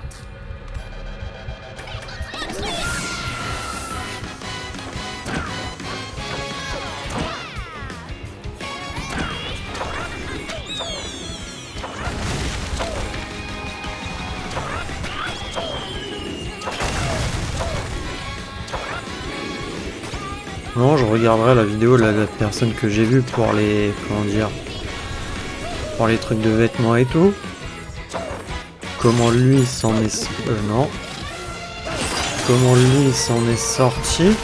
Non, je regarderai la vidéo de la personne que j'ai vue pour les... Comment dire? Pour les trucs de vêtements et tout. Comment lui s'en est... non. Comment lui s'en est sorti.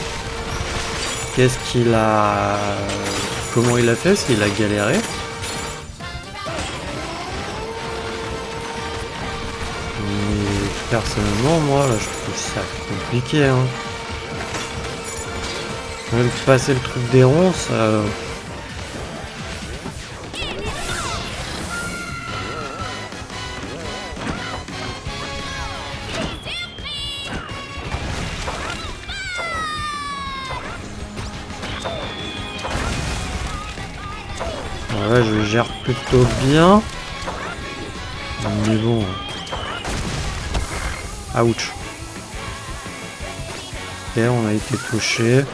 Qu'est-ce qu'il a... Comment il a fait, s'il a galéré. Mais personnellement, moi, là, je trouve ça compliqué, hein. Même passer le truc des ronces... Ouais, je gère plutôt bien. Mais bon... Ouch. Ok, on a été touché.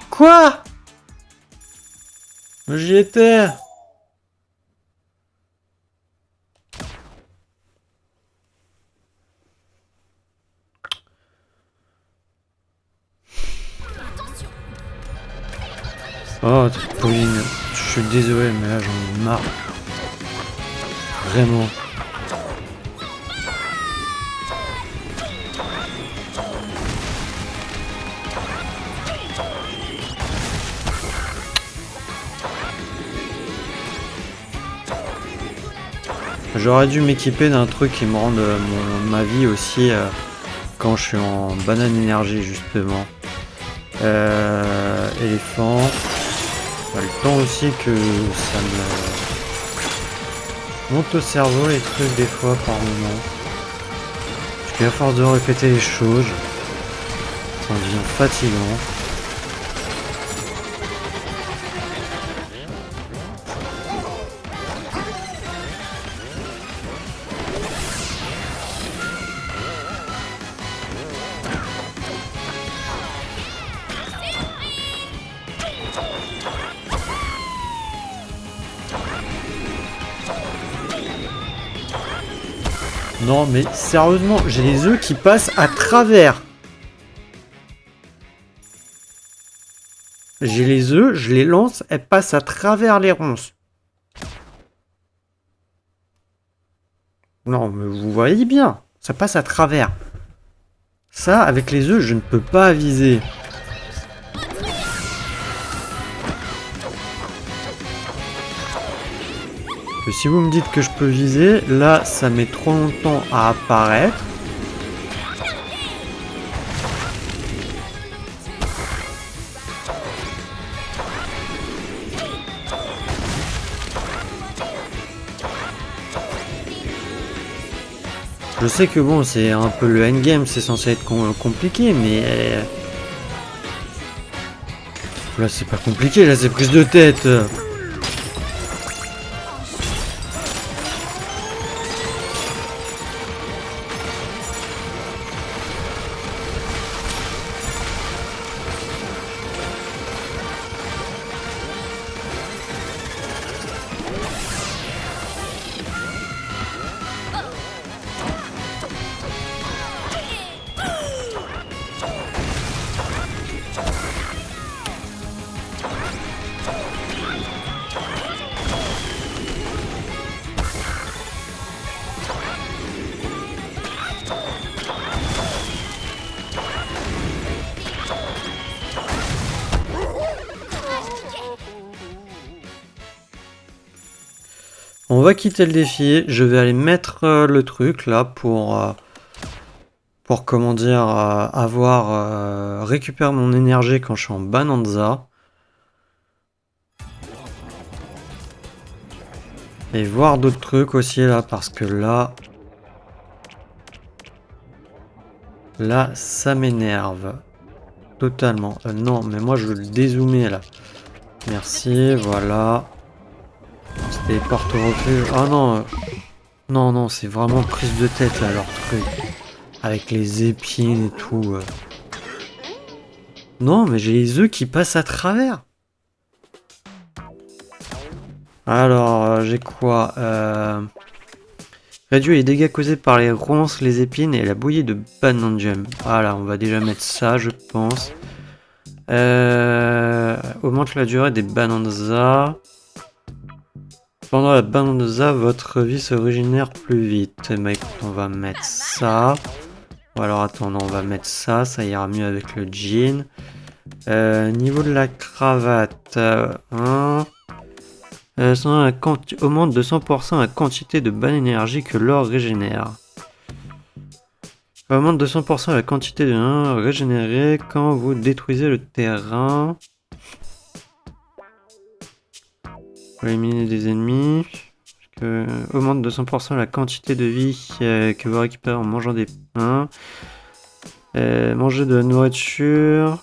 Quoi? J'y étais. Oh, Pauline, je suis désolé, mais là j'en ai marre. Vraiment. J'aurais dû m'équiper d'un truc qui me rende ma vie aussi quand je suis en banane énergie justement. Éléphant. Le temps aussi que ça me monte au cerveau les trucs des fois par moment. Parce qu'à force de répéter les choses, ça devient fatigant. Non mais sérieusement, j'ai les œufs qui passent à travers. J'ai les œufs, je les lance, elles passent à travers les ronces. Non mais vous voyez bien, ça passe à travers. Ça, avec les œufs, je ne peux pas viser. Que si vous me dites que je peux viser, là, ça met trop longtemps à apparaître. Je sais que bon, c'est un peu le endgame, c'est censé être compliqué, mais... Là, c'est pas compliqué, là, c'est prise de tête. On va quitter le défi, je vais aller mettre le truc là pour comment dire, récupérer mon énergie quand je suis en Bonanza. Et voir d'autres trucs aussi là, parce que là, ça m'énerve. Totalement. Non, mais moi je veux le dézoomer là. Merci, voilà. C'était porte au refuge. Ah non, non, c'est vraiment prise de tête là, leur truc. Avec les épines et tout. Non, mais j'ai les œufs qui passent à travers. Alors, j'ai quoi Réduire les dégâts causés par les ronces, les épines et la bouillie de Bananjum. Voilà, on va déjà mettre ça, je pense. Augmente la durée des Bonanza. Pendant la Bonanza, votre vie se régénère plus vite. Mais écoute, on va mettre ça. Ou alors, attends, non, on va mettre ça. Ça ira mieux avec le jean. Niveau de la cravate. Augmente de 100% la quantité de bonne énergie que l'or régénère. Augmente de 100% la quantité de régénérée quand vous détruisez le terrain. Pour éliminer des ennemis. Augmente de 100% la quantité de vie que vous récupérez en mangeant des pains. Manger de la nourriture.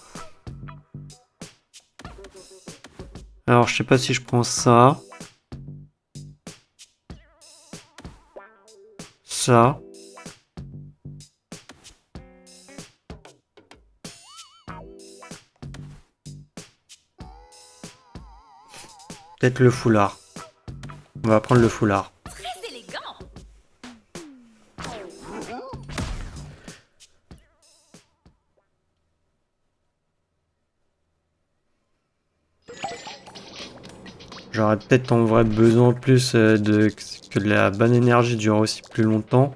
Alors, je sais pas si je prends ça. Ça. Peut-être le foulard. On va prendre le foulard. Très élégant. J'aurais peut-être en vrai besoin plus que la bonne énergie dure aussi plus longtemps.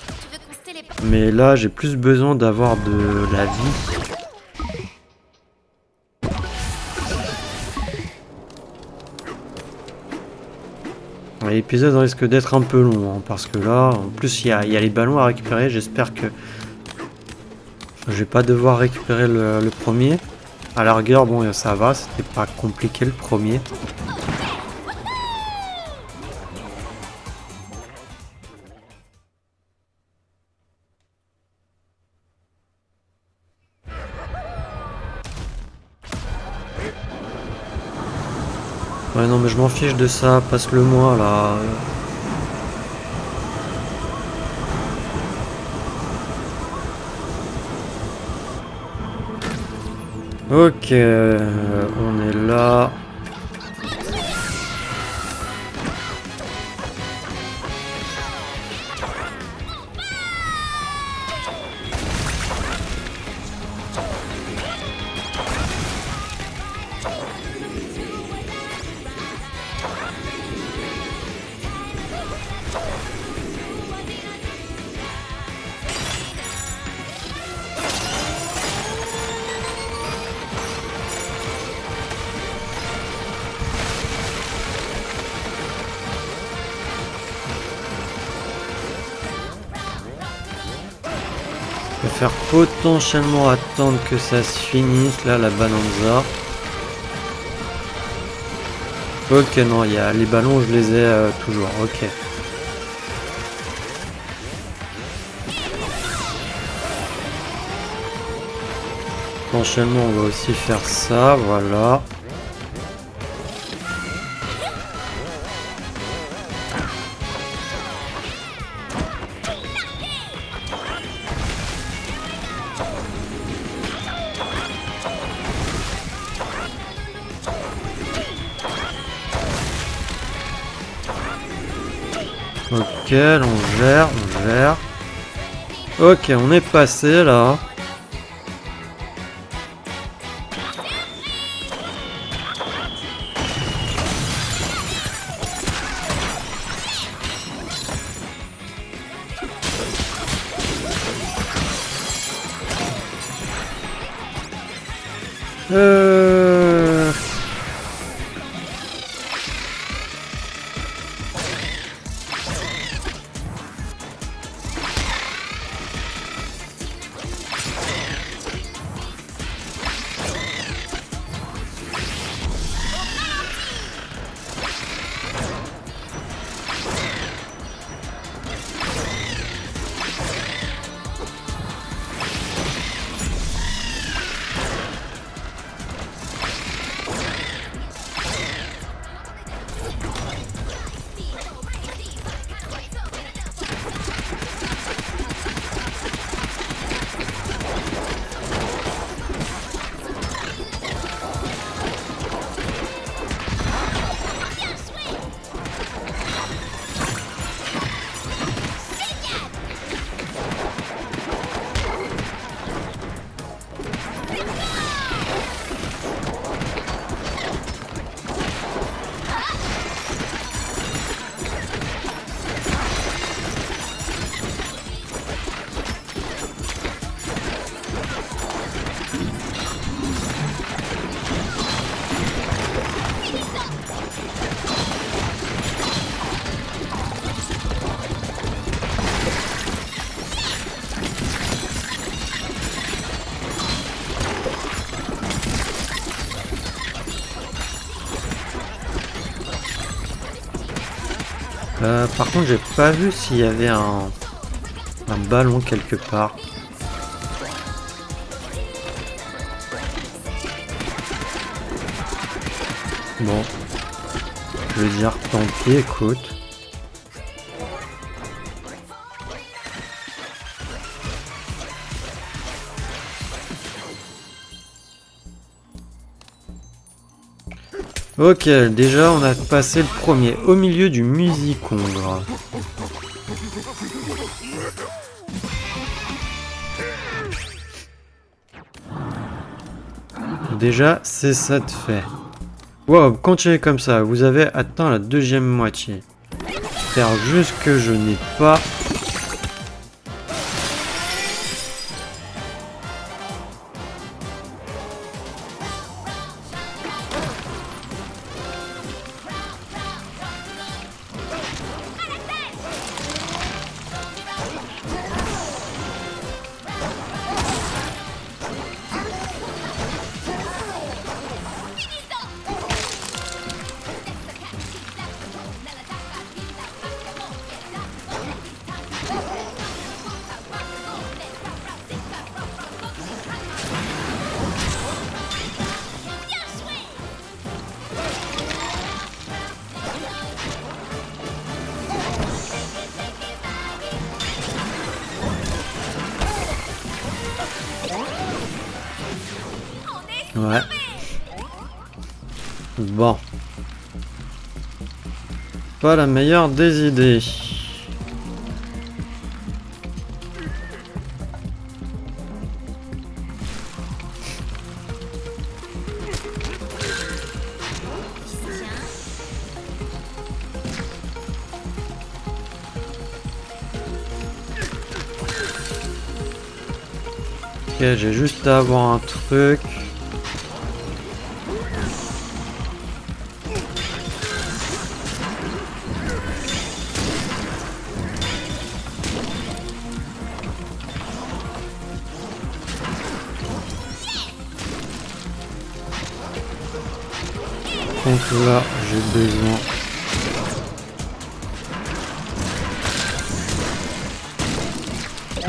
Tu veux conster les portes? Mais là, j'ai plus besoin d'avoir de la vie. L'épisode risque d'être un peu long, hein, parce que là, en plus, il y a les ballons à récupérer. J'espère que je vais pas devoir récupérer le premier. À la rigueur, bon, ça va, c'était pas compliqué le premier. Ouais, non, mais je m'en fiche de ça, passe-le moi là. Ok, on est là. Je vais faire potentiellement attendre que ça se finisse, là, la Bananza. Ok, non, il y a les ballons, je les ai toujours, ok. Potentiellement, on va aussi faire ça, voilà. Ok, on gère, on gère. Ok, on est passé là. Euh... Par contre, j'ai pas vu s'il y avait un ballon quelque part. Bon, je vais dire tant pis, écoute. Ok, déjà on a passé le premier au milieu du musicongre. Déjà, c'est ça de fait. Wow, continuez comme ça, vous avez atteint la deuxième moitié. J'espère juste que je n'ai pas... Ouais. Bon. Pas la meilleure des idées. Ok, j'ai juste à avoir un truc. contre là, j'ai besoin.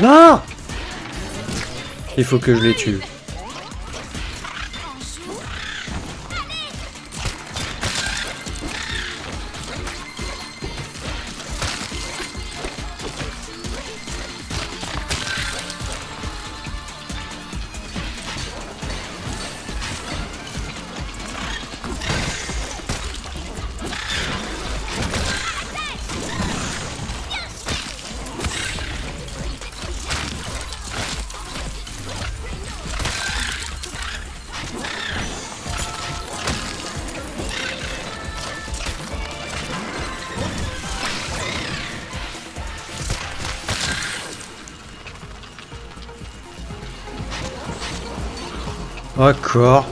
Non! Il faut que je les tue. D'accord.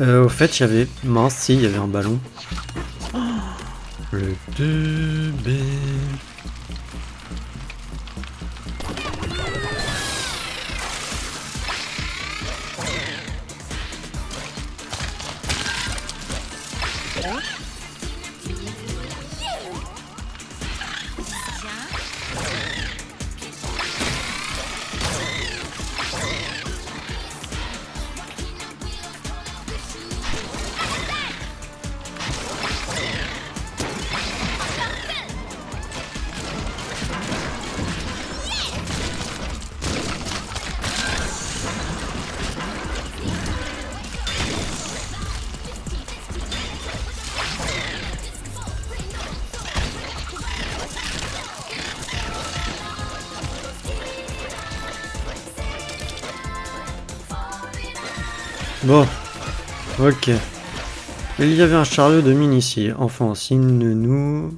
Au fait, il y avait... Mince, si, il y avait un ballon. Le 2B... Bon, ok. Il y avait un chariot de mine ici. Enfin, si nous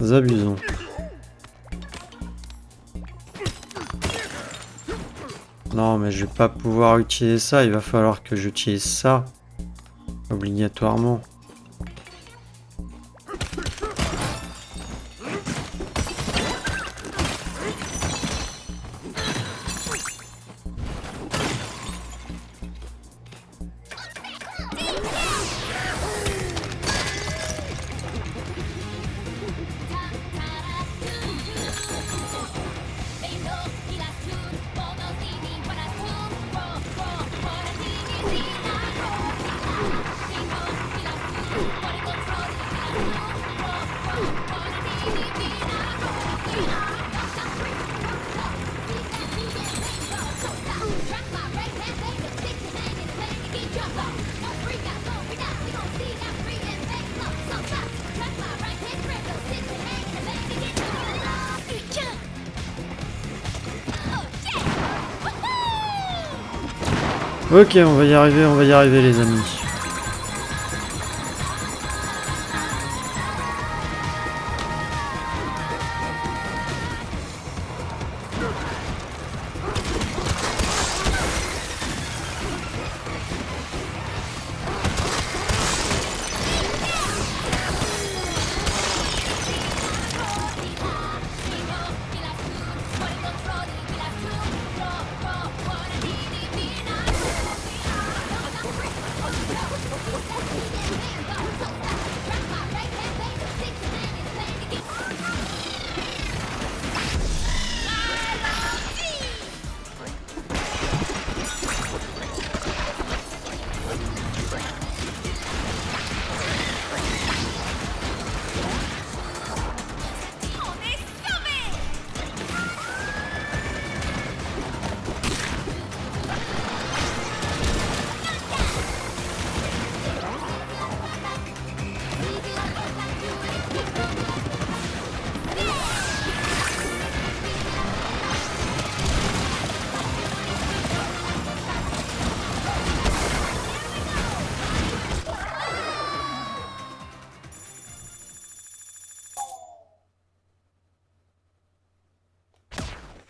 abusons. Non, mais je vais pas pouvoir utiliser ça. Il va falloir que j'utilise ça. Obligatoirement. Ok, on va y arriver les amis.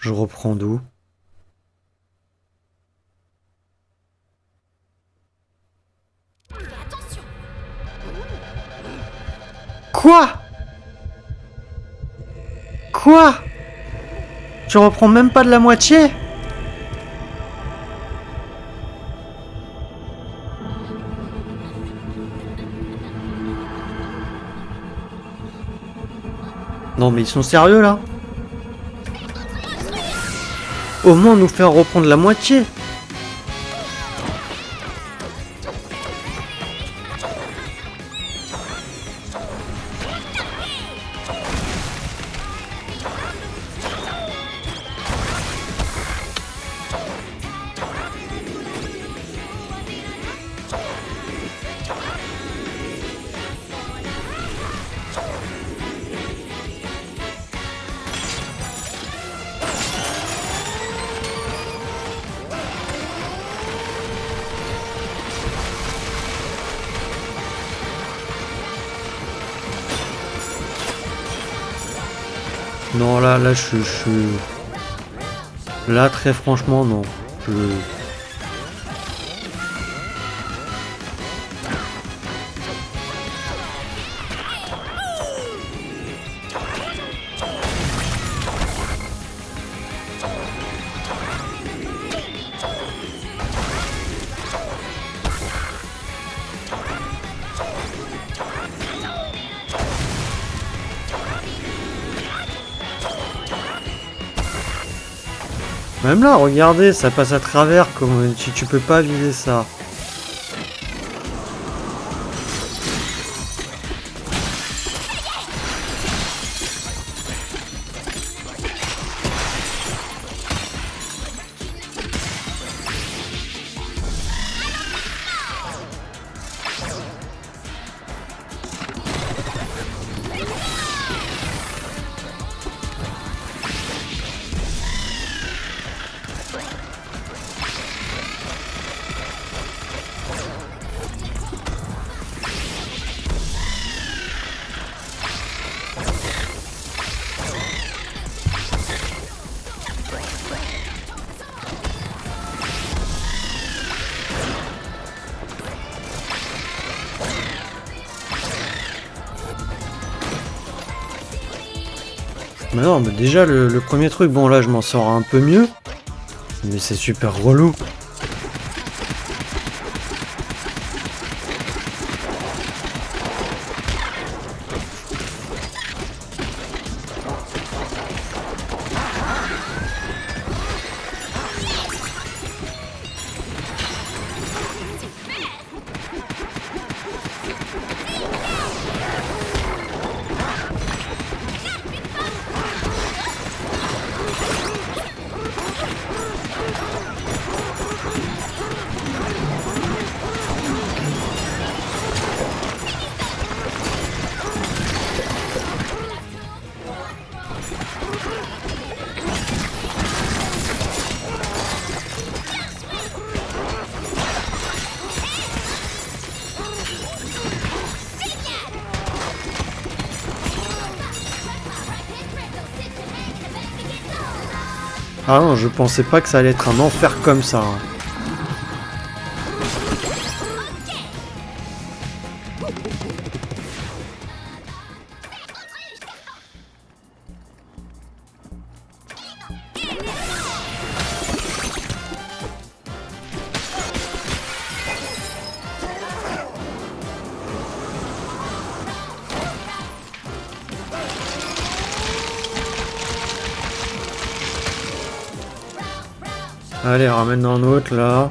Je reprends d'où? Fais attention. Quoi? Quoi? Tu reprends même pas de la moitié? Non mais ils sont sérieux là? Au moins nous faire reprendre la moitié. Non là je suis... Là très franchement non. Je... Même là, regardez, ça passe à travers, comme tu peux pas viser ça. Mais non, mais déjà le premier truc, bon là je m'en sors un peu mieux. Mais c'est super relou. Ah non, je pensais pas que ça allait être un enfer comme ça. Hein. Allez, ramène un autre là.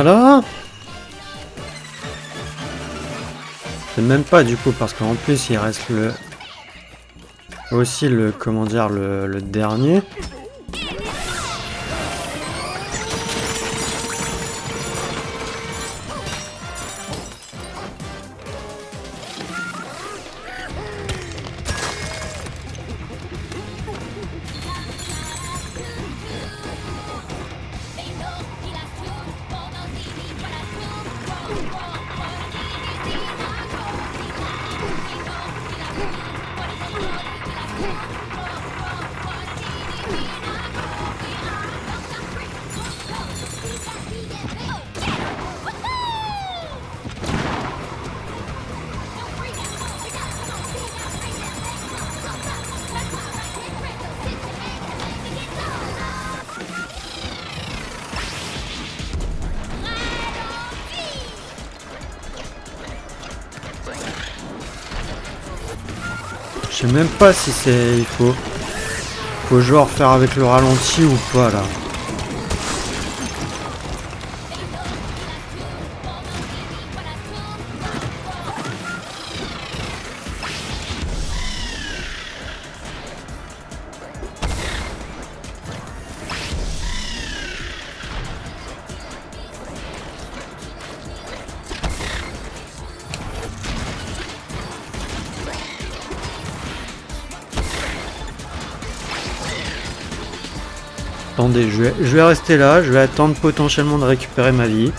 Voilà. C'est même pas du coup parce qu'en plus il reste le... Aussi le... Comment dire, le dernier. Je sais même pas si c'est... Il faut genre faire avec le ralenti ou pas là. Attendez, je vais rester là, je vais attendre potentiellement de récupérer ma vie.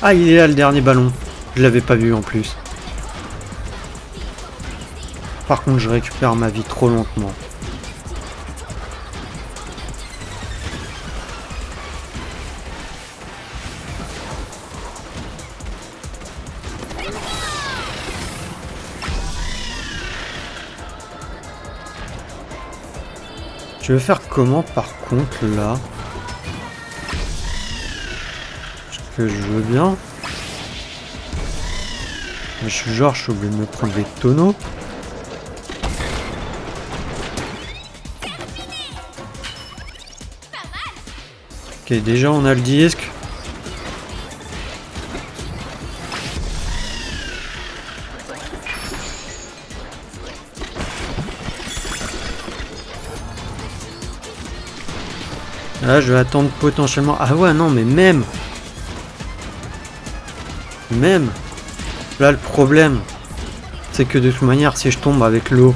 Ah, il est là le dernier ballon. Je l'avais pas vu en plus. Par contre, je récupère ma vie trop lentement. Je vais faire comment par contre là? Parce que je veux bien. Mais je suis obligé de me prendre des tonneaux. Ok, déjà on a le disque. Là, je vais attendre potentiellement... Ah ouais, non, mais même... Là, le problème, c'est que de toute manière, si je tombe avec l'eau,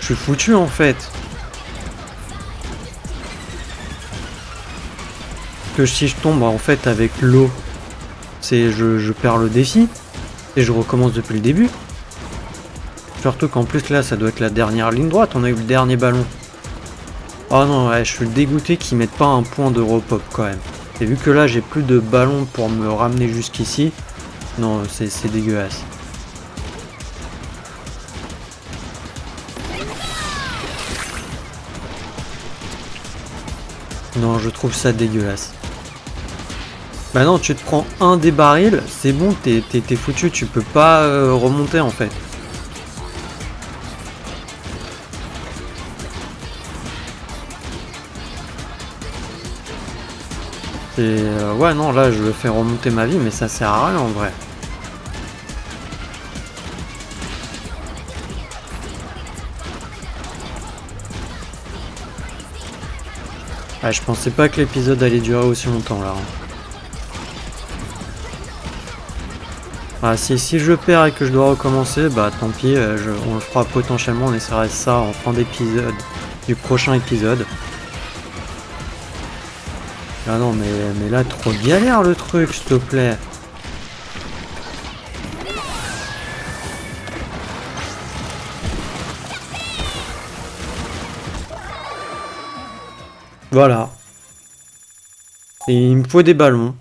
je suis foutu, en fait. Que si je tombe, en fait, avec l'eau, c'est... Je perds le défi. Et je recommence depuis le début. Surtout qu'en plus, là, ça doit être la dernière ligne droite. On a eu le dernier ballon. Oh non, ouais, je suis dégoûté qu'ils mettent pas un point de repop quand même. Et vu que là j'ai plus de ballons pour me ramener jusqu'ici, non, c'est dégueulasse. Non, je trouve ça dégueulasse. Bah non, tu te prends un des barils, c'est bon, t'es foutu, tu peux pas remonter en fait. Et ouais, non, là je fais remonter ma vie, mais ça sert à rien en vrai. Ah, je pensais pas que l'épisode allait durer aussi longtemps là. Ah, si je perds et que je dois recommencer, bah tant pis, on le fera potentiellement, on essaiera ça en fin d'épisode du prochain épisode. Ah non, mais là, trop galère le truc, s'il te plaît. Voilà. Et il me faut des ballons.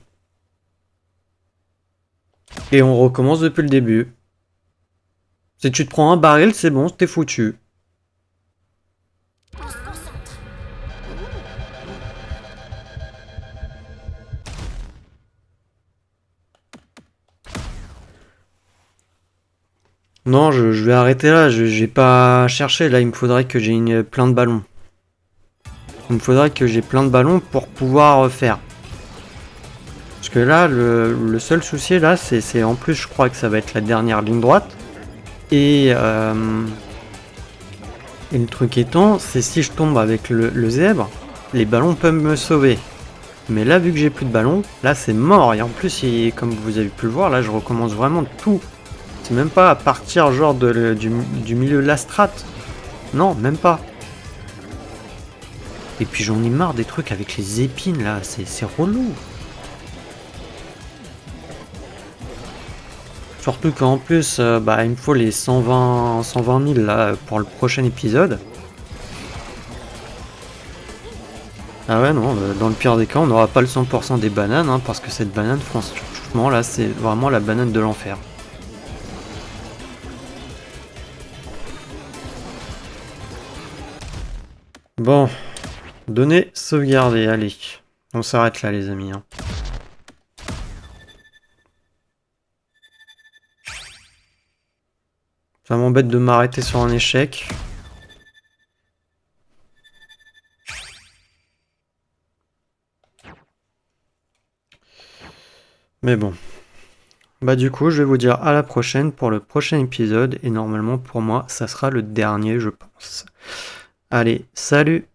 Et on recommence depuis le début. Si tu te prends un baril, c'est bon, t'es foutu. Non, je vais arrêter là, j'ai pas cherché, là il me faudrait que j'ai plein de ballons. Il me faudrait que j'ai plein de ballons pour pouvoir faire. que là, le seul souci, là, c'est en plus, je crois que ça va être la dernière ligne droite. Et le truc étant, c'est si je tombe avec le zèbre, les ballons peuvent me sauver. Mais là, vu que j'ai plus de ballons, là, c'est mort. Et en plus, comme vous avez pu le voir, là, je recommence vraiment tout. C'est même pas à partir genre du milieu de la strate. Non, même pas. Et puis j'en ai marre des trucs avec les épines là, c'est relou. Surtout qu'en plus, bah, il me faut les 120 000 là pour le prochain épisode. Ah ouais non, dans le pire des cas, on n'aura pas le 100% des bananes, hein, parce que cette banane, franchement là, c'est vraiment la banane de l'enfer. Bon, données sauvegardées, allez. On s'arrête là les amis. Hein. Ça m'embête de m'arrêter sur un échec. Mais bon. Bah du coup, je vais vous dire à la prochaine pour le prochain épisode. Et normalement, pour moi, ça sera le dernier, je pense. Allez, salut!